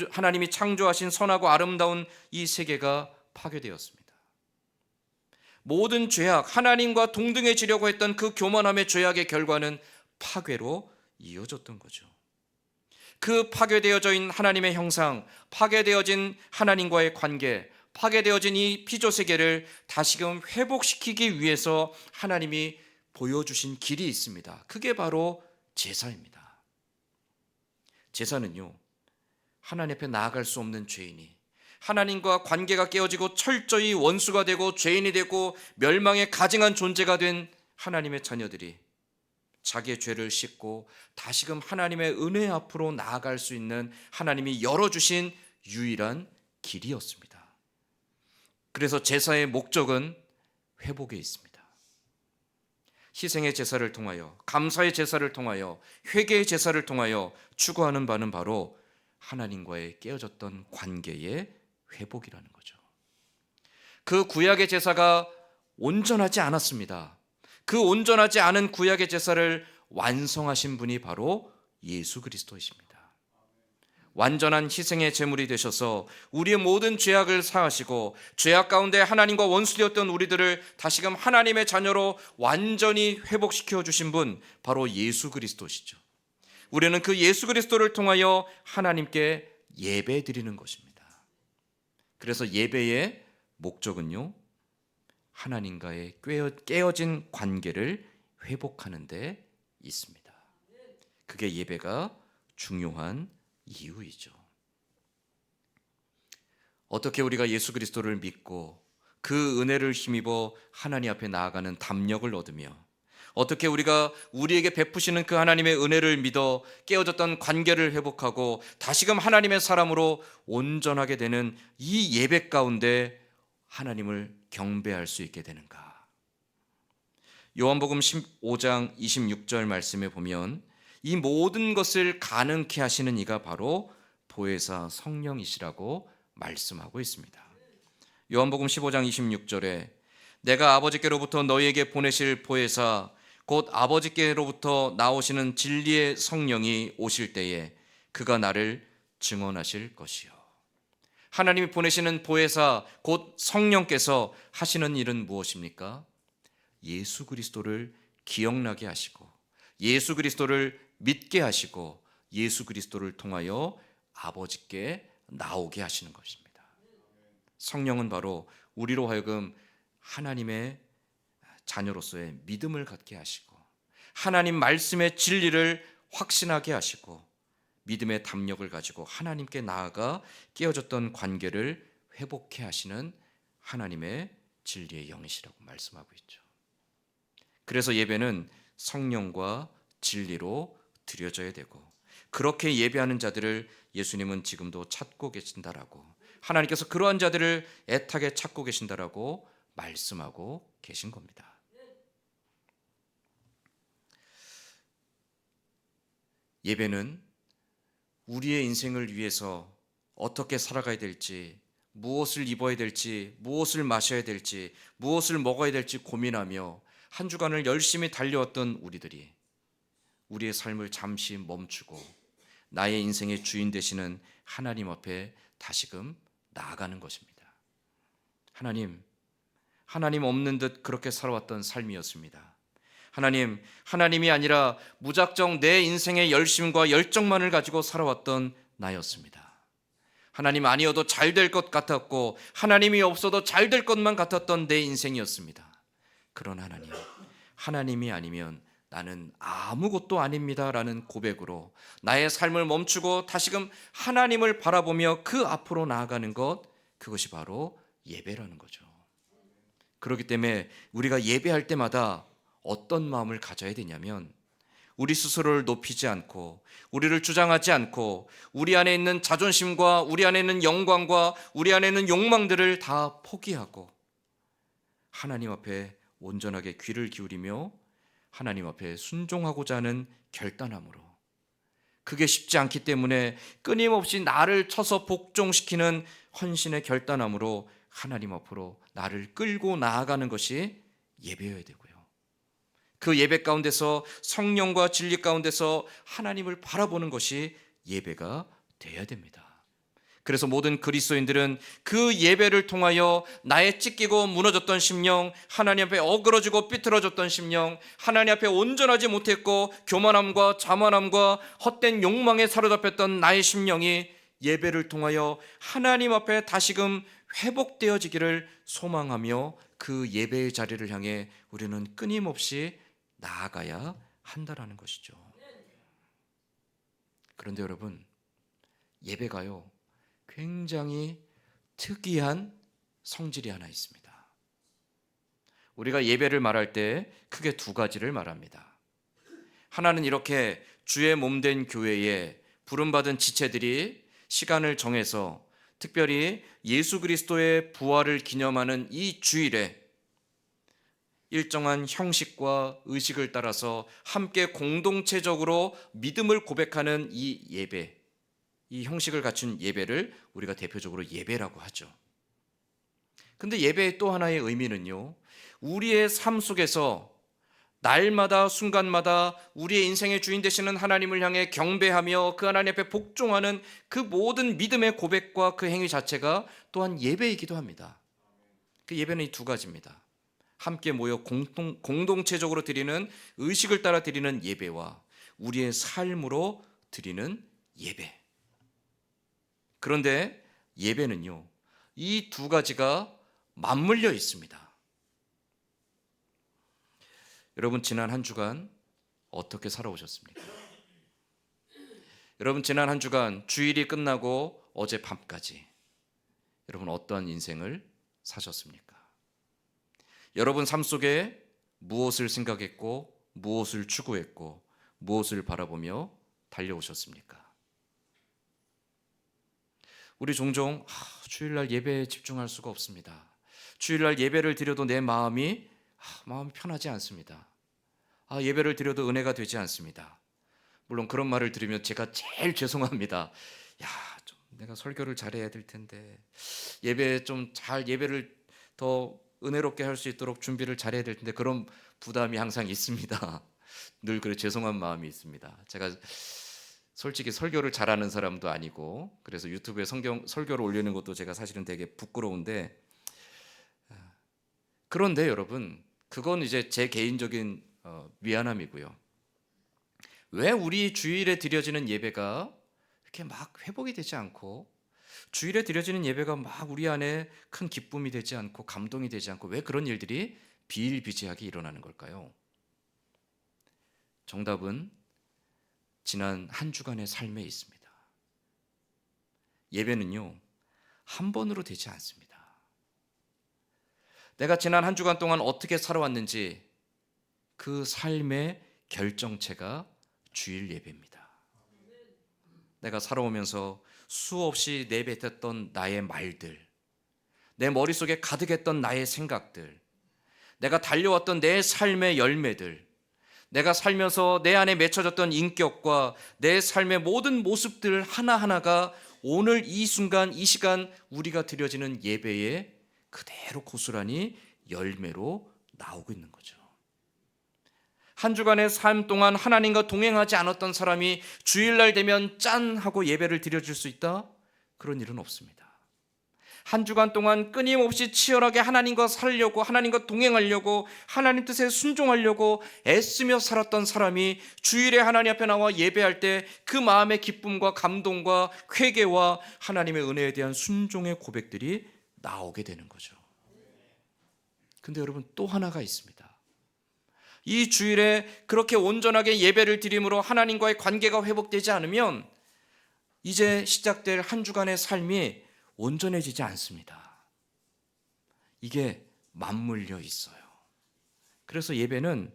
하나님이 창조하신 선하고 아름다운 이 세계가 파괴되었습니다. 모든 죄악, 하나님과 동등해지려고 했던 그 교만함의 죄악의 결과는 파괴로 이어졌던 거죠. 그 파괴되어져 있는 하나님의 형상, 파괴되어진 하나님과의 관계, 파괴되어진 이 피조 세계를 다시금 회복시키기 위해서 하나님이 보여주신 길이 있습니다. 그게 바로 제사입니다. 제사는요, 하나님 앞에 나아갈 수 없는 죄인이 하나님과 관계가 깨어지고 철저히 원수가 되고 죄인이 되고 멸망에 가증한 존재가 된 하나님의 자녀들이 자기의 죄를 씻고 다시금 하나님의 은혜 앞으로 나아갈 수 있는 하나님이 열어주신 유일한 길이었습니다. 그래서 제사의 목적은 회복에 있습니다. 희생의 제사를 통하여, 감사의 제사를 통하여, 회개의 제사를 통하여 추구하는 바는 바로 하나님과의 깨어졌던 관계의 회복이라는 거죠. 그 구약의 제사가 온전하지 않았습니다. 그 온전하지 않은 구약의 제사를 완성하신 분이 바로 예수 그리스도이십니다. 완전한 희생의 제물이 되셔서 우리의 모든 죄악을 사하시고 죄악 가운데 하나님과 원수되었던 우리들을 다시금 하나님의 자녀로 완전히 회복시켜 주신 분 바로 예수 그리스도시죠. 우리는 그 예수 그리스도를 통하여 하나님께 예배 드리는 것입니다. 그래서 예배의 목적은요, 하나님과의 깨어진 관계를 회복하는 데 있습니다. 그게 예배가 중요한 이유이죠. 어떻게 우리가 예수 그리스도를 믿고 그 은혜를 힘입어 하나님 앞에 나아가는 담력을 얻으며 어떻게 우리가 우리에게 베푸시는 그 하나님의 은혜를 믿어 깨어졌던 관계를 회복하고 다시금 하나님의 사람으로 온전하게 되는 이 예배 가운데 하나님을 경배할 수 있게 되는가? 요한복음 15장 26절 말씀에 보면 이 모든 것을 가능케 하시는 이가 바로 보혜사 성령이시라고 말씀하고 있습니다. 요한복음 15장 26절에 내가 아버지께로부터 너희에게 보내실 보혜사 곧 아버지께로부터 나오시는 진리의 성령이 오실 때에 그가 나를 증언하실 것이요. 하나님이 보내시는 보혜사 곧 성령께서 하시는 일은 무엇입니까? 예수 그리스도를 기억나게 하시고 예수 그리스도를 믿게 하시고 예수 그리스도를 통하여 아버지께 나오게 하시는 것입니다. 성령은 바로 우리로 하여금 하나님의 자녀로서의 믿음을 갖게 하시고 하나님 말씀의 진리를 확신하게 하시고 믿음의 담력을 가지고 하나님께 나아가 깨어졌던 관계를 회복해 하시는 하나님의 진리의 영이시라고 말씀하고 있죠. 그래서 예배는 성령과 진리로 드려져야 되고 그렇게 예배하는 자들을 예수님은 지금도 찾고 계신다라고 하나님께서 그러한 자들을 애타게 찾고 계신다라고 말씀하고 계신 겁니다. 예배는 우리의 인생을 위해서 어떻게 살아가야 될지, 무엇을 입어야 될지, 무엇을 마셔야 될지, 무엇을 먹어야 될지 고민하며 한 주간을 열심히 달려왔던 우리들이 우리의 삶을 잠시 멈추고 나의 인생의 주인 되시는 하나님 앞에 다시금 나아가는 것입니다. 하나님 없는 듯 그렇게 살아왔던 삶이었습니다. 하나님이 아니라 무작정 내 인생의 열심과 열정만을 가지고 살아왔던 나였습니다. 하나님 아니어도 잘 될 것 같았고 하나님이 없어도 잘 될 것만 같았던 내 인생이었습니다. 그런 하나님이 아니면 나는 아무것도 아닙니다 라는 고백으로 나의 삶을 멈추고 다시금 하나님을 바라보며 그 앞으로 나아가는 것, 그것이 바로 예배라는 거죠. 그렇기 때문에 우리가 예배할 때마다 어떤 마음을 가져야 되냐면 우리 스스로를 높이지 않고 우리를 주장하지 않고 우리 안에 있는 자존심과 우리 안에 있는 영광과 우리 안에 있는 욕망들을 다 포기하고 하나님 앞에 온전하게 귀를 기울이며 하나님 앞에 순종하고자 하는 결단함으로, 그게 쉽지 않기 때문에 끊임없이 나를 쳐서 복종시키는 헌신의 결단함으로 하나님 앞으로 나를 끌고 나아가는 것이 예배여야 되고요. 그 예배 가운데서 성령과 진리 가운데서 하나님을 바라보는 것이 예배가 되어야 됩니다. 그래서 모든 그리스도인들은 그 예배를 통하여 나의 찢기고 무너졌던 심령, 하나님 앞에 어그러지고 삐뚤어졌던 심령, 하나님 앞에 온전하지 못했고 교만함과 자만함과 헛된 욕망에 사로잡혔던 나의 심령이 예배를 통하여 하나님 앞에 다시금 회복되어지기를 소망하며 그 예배의 자리를 향해 우리는 끊임없이 나아가야 한다라는 것이죠. 그런데 여러분, 예배가요 굉장히 특이한 성질이 하나 있습니다. 우리가 예배를 말할 때 크게 두 가지를 말합니다. 하나는 이렇게 주의 몸된 교회에 부름받은 지체들이 시간을 정해서 특별히 예수 그리스도의 부활을 기념하는 이 주일에 일정한 형식과 의식을 따라서 함께 공동체적으로 믿음을 고백하는 이 예배, 이 형식을 갖춘 예배를 우리가 대표적으로 예배라고 하죠. 근데 예배의 또 하나의 의미는요, 우리의 삶 속에서 날마다 순간마다 우리의 인생의 주인 되시는 하나님을 향해 경배하며 그 하나님 앞에 복종하는 그 모든 믿음의 고백과 그 행위 자체가 또한 예배이기도 합니다. 그 예배는 이 두 가지입니다. 함께 모여 공동체적으로 드리는, 의식을 따라 드리는 예배와 우리의 삶으로 드리는 예배. 그런데 예배는요, 이 두 가지가 맞물려 있습니다. 여러분, 지난 한 주간 어떻게 살아오셨습니까? 여러분, 지난 한 주간 주일이 끝나고 어제 밤까지 여러분 어떠한 인생을 사셨습니까? 여러분 삶 속에 무엇을 생각했고, 무엇을 추구했고, 무엇을 바라보며 달려오셨습니까? 우리 종종 주일날 예배에 집중할 수가 없습니다. 주일날 예배를 드려도 내 마음이 편하지 않습니다. 예배를 드려도 은혜가 되지 않습니다. 물론 그런 말을 들으면 제가 제일 죄송합니다. 좀 내가 설교를 잘해야 될 텐데, 예배를 더 은혜롭게 할 수 있도록 준비를 잘해야 될 텐데, 그런 부담이 항상 있습니다. 늘 그래 죄송한 마음이 있습니다. 제가 솔직히 설교를 잘하는 사람도 아니고, 그래서 유튜브에 설교를 올리는 것도 제가 사실은 되게 부끄러운데, 그런데 여러분, 그건 이제 제 개인적인 미안함이고요. 왜 우리 주일에 드려지는 예배가 이렇게 막 회복이 되지 않고, 주일에 드려지는 예배가 막 우리 안에 큰 기쁨이 되지 않고 감동이 되지 않고, 왜 그런 일들이 비일비재하게 일어나는 걸까요? 정답은 지난 한 주간의 삶에 있습니다. 예배는요, 한 번으로 되지 않습니다. 내가 지난 한 주간 동안 어떻게 살아왔는지 그 삶의 결정체가 주일 예배입니다. 내가 살아오면서 수없이 내뱉었던 나의 말들, 내 머릿속에 가득했던 나의 생각들, 내가 달려왔던 내 삶의 열매들, 내가 살면서 내 안에 맺혀졌던 인격과 내 삶의 모든 모습들 하나하나가 오늘 이 순간, 이 시간 우리가 드려지는 예배에 그대로 고스란히 열매로 나오고 있는 거죠. 한 주간의 삶 동안 하나님과 동행하지 않았던 사람이 주일날 되면 짠 하고 예배를 드려줄 수 있다? 그런 일은 없습니다. 한 주간 동안 끊임없이 치열하게 하나님과 살려고, 하나님과 동행하려고, 하나님 뜻에 순종하려고 애쓰며 살았던 사람이 주일에 하나님 앞에 나와 예배할 때 그 마음의 기쁨과 감동과 회개와 하나님의 은혜에 대한 순종의 고백들이 나오게 되는 거죠. 근데 여러분, 또 하나가 있습니다. 이 주일에 그렇게 온전하게 예배를 드림으로 하나님과의 관계가 회복되지 않으면 이제 시작될 한 주간의 삶이 온전해지지 않습니다. 이게 맞물려 있어요. 그래서 예배는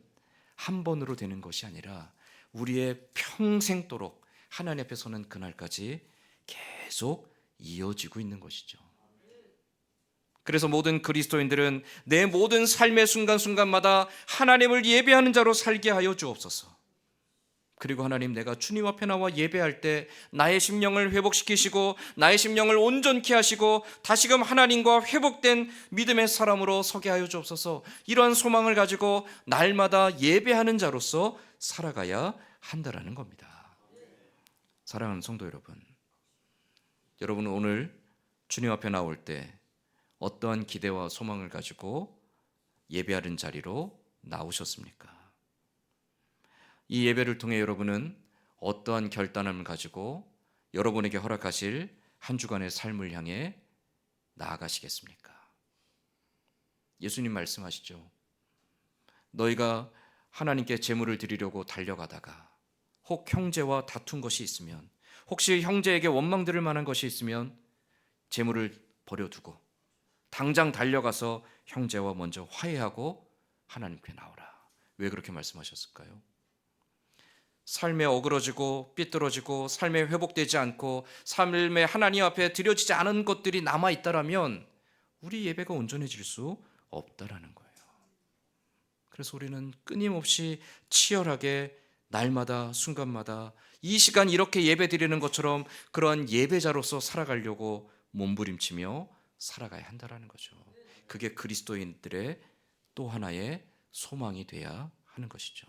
한 번으로 되는 것이 아니라 우리의 평생도록 하나님 앞에 서는 그날까지 계속 이어지고 있는 것이죠. 그래서 모든 그리스도인들은 내 모든 삶의 순간순간마다 하나님을 예배하는 자로 살게 하여 주옵소서. 그리고 하나님, 내가 주님 앞에 나와 예배할 때 나의 심령을 회복시키시고 나의 심령을 온전케 하시고 다시금 하나님과 회복된 믿음의 사람으로 서게 하여 주옵소서. 이러한 소망을 가지고 날마다 예배하는 자로서 살아가야 한다라는 겁니다. 사랑하는 성도 여러분, 여러분은 오늘 주님 앞에 나올 때 어떠한 기대와 소망을 가지고 예배하는 자리로 나오셨습니까? 이 예배를 통해 여러분은 어떠한 결단함을 가지고 여러분에게 허락하실 한 주간의 삶을 향해 나아가시겠습니까? 예수님 말씀하시죠. 너희가 하나님께 제물을 드리려고 달려가다가 혹 형제와 다툰 것이 있으면, 혹시 형제에게 원망 들을 만한 것이 있으면 제물을 버려두고 당장 달려가서 형제와 먼저 화해하고 하나님께 나오라. 왜 그렇게 말씀하셨을까요? 삶에 어그러지고 삐뚤어지고 삶에 회복되지 않고 삶에 하나님 앞에 드려지지 않은 것들이 남아있다라면 우리 예배가 온전해질 수 없다라는 거예요. 그래서 우리는 끊임없이 치열하게 날마다 순간마다 이 시간 이렇게 예배 드리는 것처럼 그러한 예배자로서 살아가려고 몸부림치며 살아가야 한다라는 거죠. 그게 그리스도인들의 또 하나의 소망이 돼야 하는 것이죠.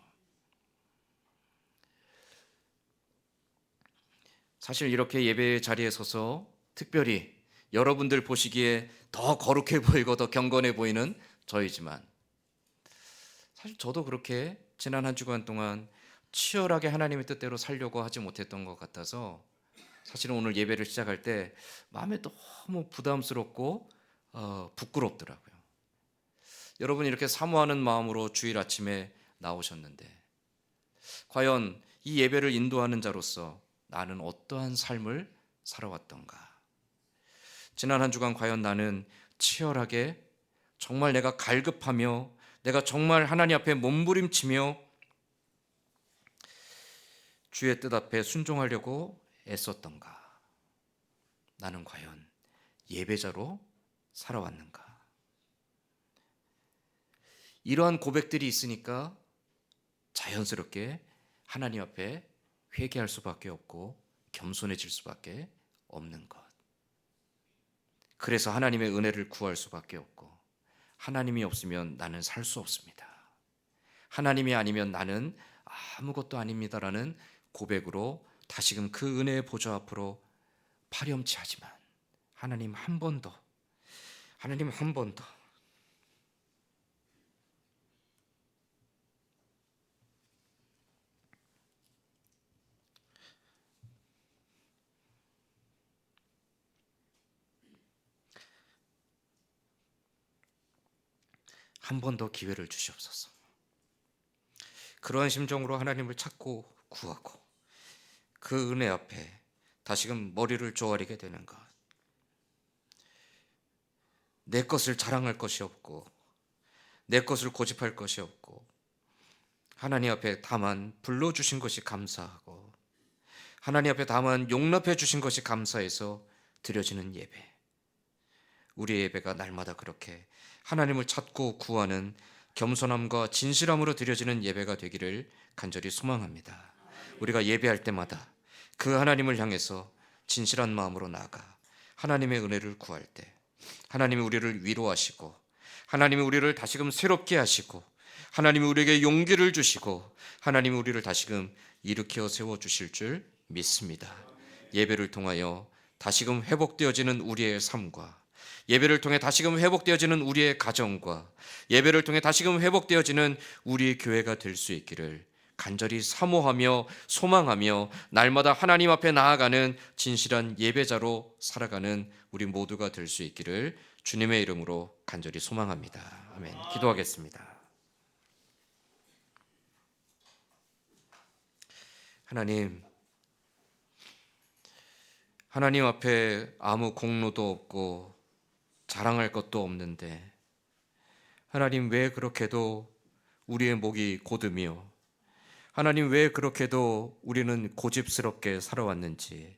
사실 이렇게 예배 자리에 서서 특별히 여러분들 보시기에 더 거룩해 보이고 더 경건해 보이는 저이지만 사실 저도 그렇게 지난 한 주간 동안 치열하게 하나님의 뜻대로 살려고 하지 못했던 것 같아서 사실은 오늘 예배를 시작할 때 마음에 너무 부담스럽고 부끄럽더라고요. 여러분 이렇게 사모하는 마음으로 주일 아침에 나오셨는데 과연 이 예배를 인도하는 자로서 나는 어떠한 삶을 살아왔던가? 지난 한 주간 과연 나는 치열하게 정말 내가 갈급하며 내가 정말 하나님 앞에 몸부림치며 주의 뜻 앞에 순종하려고 애썼던가? 나는 과연 예배자로 살아왔는가? 이러한 고백들이 있으니까 자연스럽게 하나님 앞에 회개할 수밖에 없고 겸손해질 수밖에 없는 것. 그래서 하나님의 은혜를 구할 수밖에 없고 하나님이 없으면 나는 살 수 없습니다. 하나님이 아니면 나는 아무것도 아닙니다라는 고백으로 다시금 그 은혜의 보좌 앞으로 파렴치하지만 하나님 한 번 더, 하나님 한 번 더 기회를 주시옵소서. 그러한 심정으로 하나님을 찾고 구하고 그 은혜 앞에 다시금 머리를 조아리게 되는 것. 내 것을 자랑할 것이 없고 내 것을 고집할 것이 없고 하나님 앞에 다만 불러주신 것이 감사하고 하나님 앞에 다만 용납해 주신 것이 감사해서 드려지는 예배. 우리의 예배가 날마다 그렇게 하나님을 찾고 구하는 겸손함과 진실함으로 드려지는 예배가 되기를 간절히 소망합니다. 우리가 예배할 때마다 그 하나님을 향해서 진실한 마음으로 나아가 하나님의 은혜를 구할 때 하나님이 우리를 위로하시고 하나님이 우리를 다시금 새롭게 하시고 하나님이 우리에게 용기를 주시고 하나님이 우리를 다시금 일으켜 세워주실 줄 믿습니다. 예배를 통하여 다시금 회복되어지는 우리의 삶과 예배를 통해 다시금 회복되어지는 우리의 가정과 예배를 통해 다시금 회복되어지는 우리의 교회가 될 수 있기를 간절히 사모하며 소망하며 날마다 하나님 앞에 나아가는 진실한 예배자로 살아가는 우리 모두가 될 수 있기를 주님의 이름으로 간절히 소망합니다. 아멘. 기도하겠습니다. 하나님 앞에 아무 공로도 없고 자랑할 것도 없는데 하나님 왜 그렇게도 우리의 목이 곧으며 하나님 왜 그렇게도 우리는 고집스럽게 살아왔는지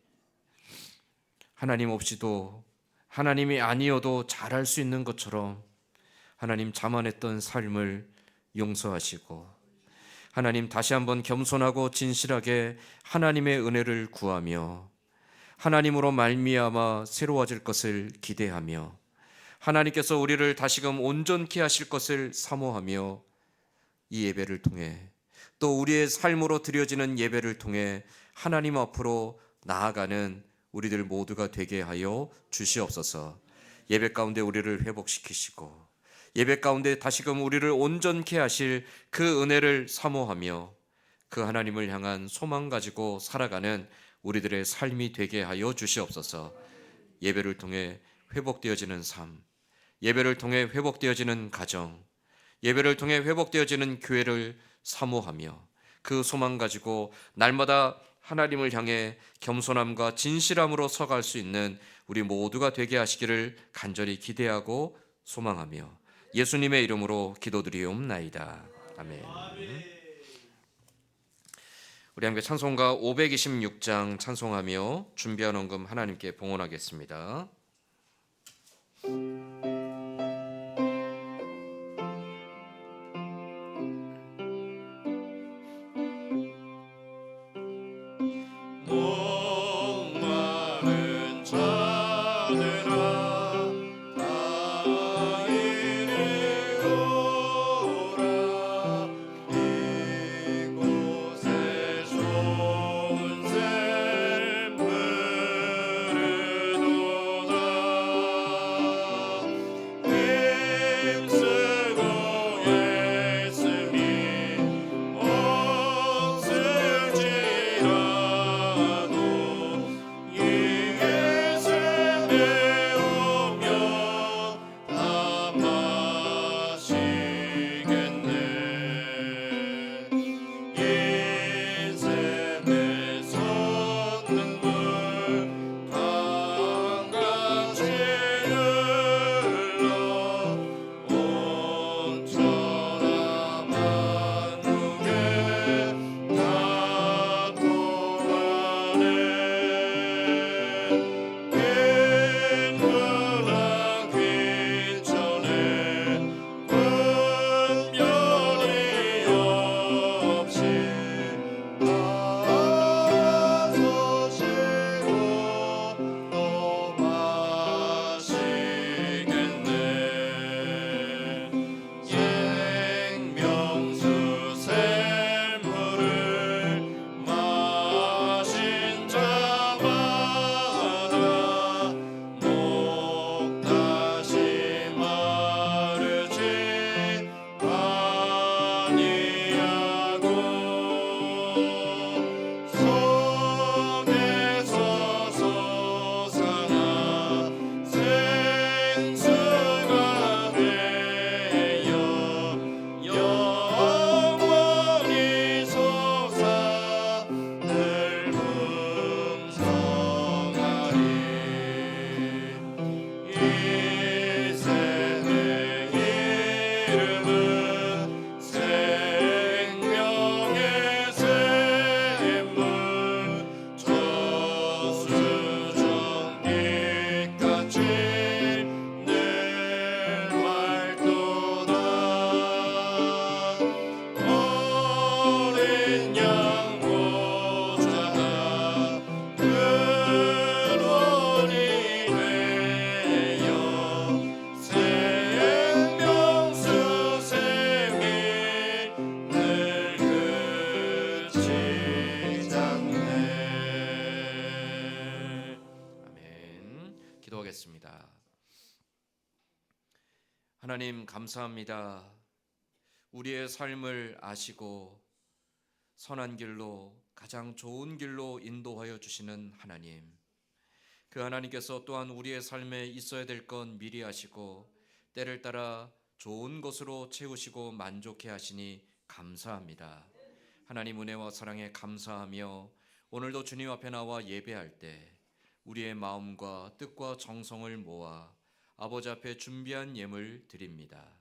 하나님 없이도 하나님이 아니어도 잘할 수 있는 것처럼 하나님 자만했던 삶을 용서하시고 하나님 다시 한번 겸손하고 진실하게 하나님의 은혜를 구하며 하나님으로 말미암아 새로워질 것을 기대하며 하나님께서 우리를 다시금 온전케 하실 것을 사모하며 이 예배를 통해 또 우리의 삶으로 드려지는 예배를 통해 하나님 앞으로 나아가는 우리들 모두가 되게 하여 주시옵소서. 예배 가운데 우리를 회복시키시고 예배 가운데 다시금 우리를 온전케 하실 그 은혜를 사모하며 그 하나님을 향한 소망 가지고 살아가는 우리들의 삶이 되게 하여 주시옵소서. 예배를 통해 회복되어지는 삶, 예배를 통해 회복되어지는 가정, 예배를 통해 회복되어지는 교회를 사모하며 그 소망 가지고 날마다 하나님을 향해 겸손함과 진실함으로 서갈 수 있는 우리 모두가 되게 하시기를 간절히 기대하고 소망하며 예수님의 이름으로 기도드리옵나이다. 아멘. 우리 함께 찬송가 526장 찬송하며 준비한 헌금 하나님께 봉헌하겠습니다. 목마른 자들아 다 이리 오라 이곳에 좋은 샘 흐르도다 힘쓰고 애쓰니 없을지라도 이곳에 내오면 다 마시겠네 인생의 솟는 물 강같이 흘러 온천하 만국에 다 통하네 빈문화 귀천에 분별이 없이 나서시고 또 마시겠네 생명수 샘물을 마신 자마다 목 다시 마르지 아니하고 속에서 솟아나 생수가 되어 영원히 솟아 늘 풍성하리 이 샘의 이름은 생명의 샘물 저수정빛같이 늘 맑도다 어린 양 보좌가 근원이 되어 생명수 샘이 늘 그치지 않네. 아멘. 기도하겠습니다. 하나님 감사합니다. 우리의 삶을 아시고 선한 길로 가장 좋은 길로 인도하여 주시는 하나님. 그 하나님께서 또한 우리의 삶에 있어야 될 건 미리 아시고 때를 따라 좋은 것으로 채우시고 만족해 하시니 감사합니다. 하나님 은혜와 사랑에 감사하며 오늘도 주님 앞에 나와 예배할 때 우리의 마음과 뜻과 정성을 모아 아버지 앞에 준비한 예물 드립니다.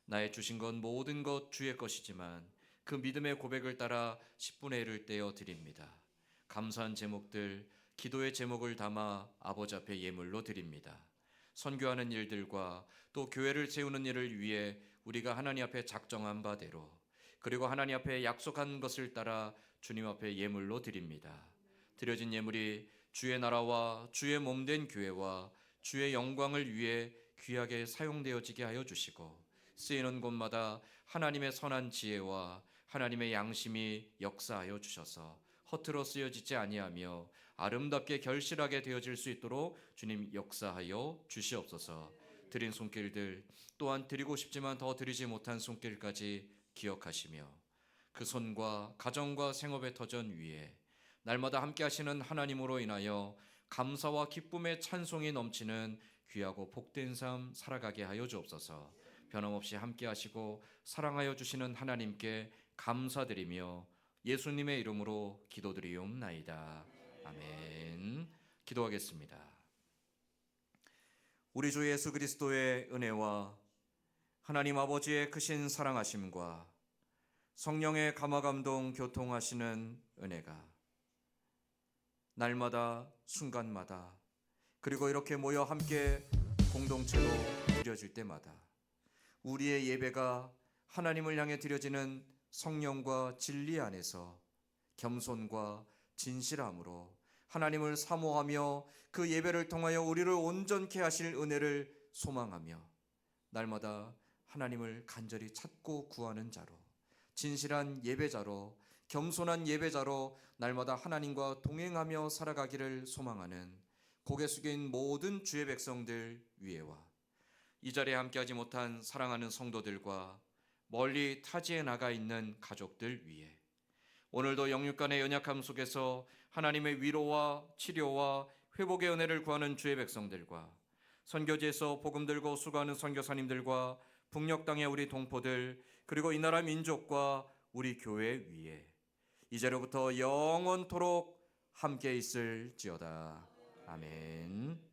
나의 주신 것 모든 것 주의 것이지만 그 믿음의 고백을 따라 10분의 1을 떼어 드립니다. 감사한 제목들, 기도의 제목을 담아 아버지 앞에 예물로 드립니다. 선교하는 일들과 또 교회를 세우는 일을 위해 우리가 하나님 앞에 작정한 바대로 그리고 하나님 앞에 약속한 것을 따라 주님 앞에 예물로 드립니다. 드려진 예물이 주의 나라와 주의 몸된 교회와 주의 영광을 위해 귀하게 사용되어지게 하여 주시고 쓰이는 곳마다 하나님의 선한 지혜와 하나님의 양심이 역사하여 주셔서 허투루 쓰여지지 아니하며 아름답게 결실하게 되어질 수 있도록 주님 역사하여 주시옵소서. 드린 손길들 또한 드리고 싶지만 더 드리지 못한 손길까지 기억하시며 그 손과 가정과 생업의 터전 위에 날마다 함께 하시는 하나님으로 인하여 감사와 기쁨의 찬송이 넘치는 귀하고 복된 삶 살아가게 하여 주옵소서. 변함없이 함께 하시고 사랑하여 주시는 하나님께 감사드리며 예수님의 이름으로 기도드리옵나이다. 아멘. 기도하겠습니다. 우리 주 예수 그리스도의 은혜와 하나님 아버지의 크신 사랑하심과 성령의 감화감동 교통하시는 은혜가 날마다 순간마다 그리고 이렇게 모여 함께 공동체로 드려질 때마다 우리의 예배가 하나님을 향해 드려지는 성령과 진리 안에서 겸손과 진실함으로 하나님을 사모하며 그 예배를 통하여 우리를 온전케 하실 은혜를 소망하며 날마다 하나님을 간절히 찾고 구하는 자로 진실한 예배자로 겸손한 예배자로 날마다 하나님과 동행하며 살아가기를 소망하는 고개 숙인 모든 주의 백성들 위에와 이 자리에 함께하지 못한 사랑하는 성도들과 멀리 타지에 나가 있는 가족들 위에 오늘도 영육간의 연약함 속에서 하나님의 위로와 치료와 회복의 은혜를 구하는 주의 백성들과 선교지에서 복음 들고 수고하는 선교사님들과 북녘 땅의 우리 동포들 그리고 이 나라 민족과 우리 교회 위에 이제로부터 영원토록 함께 있을지어다. 아멘.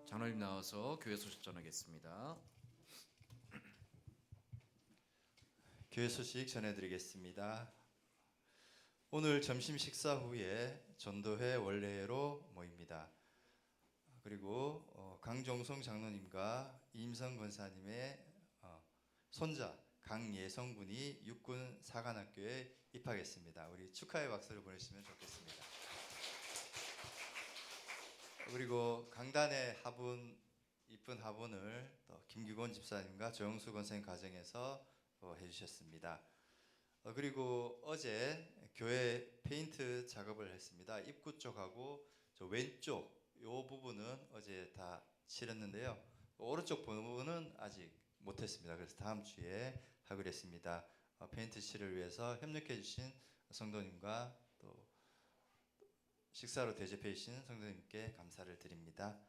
장로님 나와서 교회 소식 전하겠습니다. 교회 소식 전해드리겠습니다. 오늘 점심 식사 후에 전도회 원례회로 모입니다. 그리고 강종성 장로님과 이임성 권사님의 손자 강예성 군이 육군 사관학교에 입학했습니다. 우리 축하의 박수를 보내시면 좋겠습니다. 그리고 강단의 화분, 이쁜 화분을 또 김규곤 집사님과 조영수 권사님 가정에서 해주셨습니다. 그리고 어제 교회 페인트 작업을 했습니다. 입구 쪽하고 저 왼쪽 이 부분은 어제 다 칠했는데요. 오른쪽 부분은 아직 못했습니다. 그래서 다음 주에 하기로 했습니다. 페인트 칠을 위해서 협력해 주신 성도님과 또 식사로 대접해 주신 성도님께 감사를 드립니다.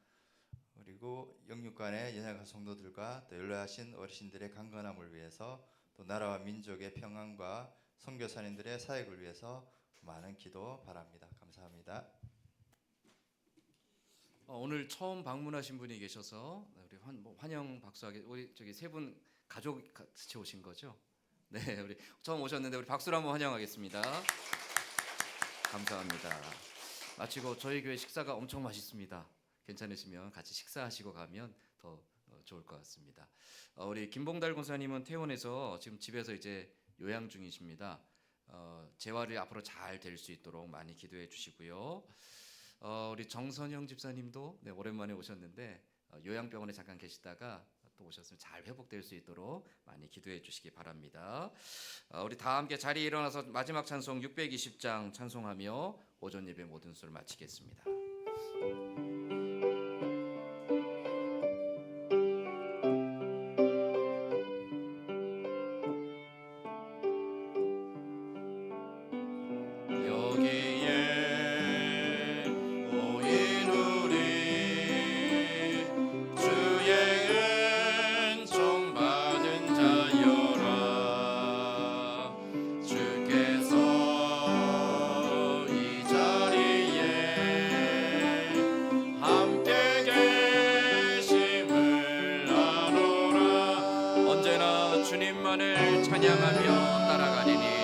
그리고 영육간의 연약한 성도들과 또 연로하신 어르신들의 강건함을 위해서 또 나라와 민족의 평안과 선교사님들의 사역을 위해서 많은 기도 바랍니다. 감사합니다. 오늘 처음 방문하신 분이 계셔서 우리 환영 박수하게 우리 저기 세 분 가족 같이 오신 거죠? 네, 우리 처음 오셨는데 우리 박수로 한번 환영하겠습니다. 감사합니다. 마치고 저희 교회 식사가 엄청 맛있습니다. 괜찮으시면 같이 식사하시고 가면 더 좋을 것 같습니다. 우리 김봉달 권사님은 퇴원해서 지금 집에서 이제 요양 중이십니다. 재활이 앞으로 잘 될 수 있도록 많이 기도해 주시고요. 우리 정선영 집사님도 네, 오랜만에 오셨는데 요양병원에 잠깐 계시다가 또 오셨으면 잘 회복될 수 있도록 많이 기도해 주시기 바랍니다. 우리 다 함께 자리에 일어나서 마지막 찬송 620장 찬송하며 오전 예배 모든 수를 마치겠습니다. 주님만을 찬양하며 따라가리니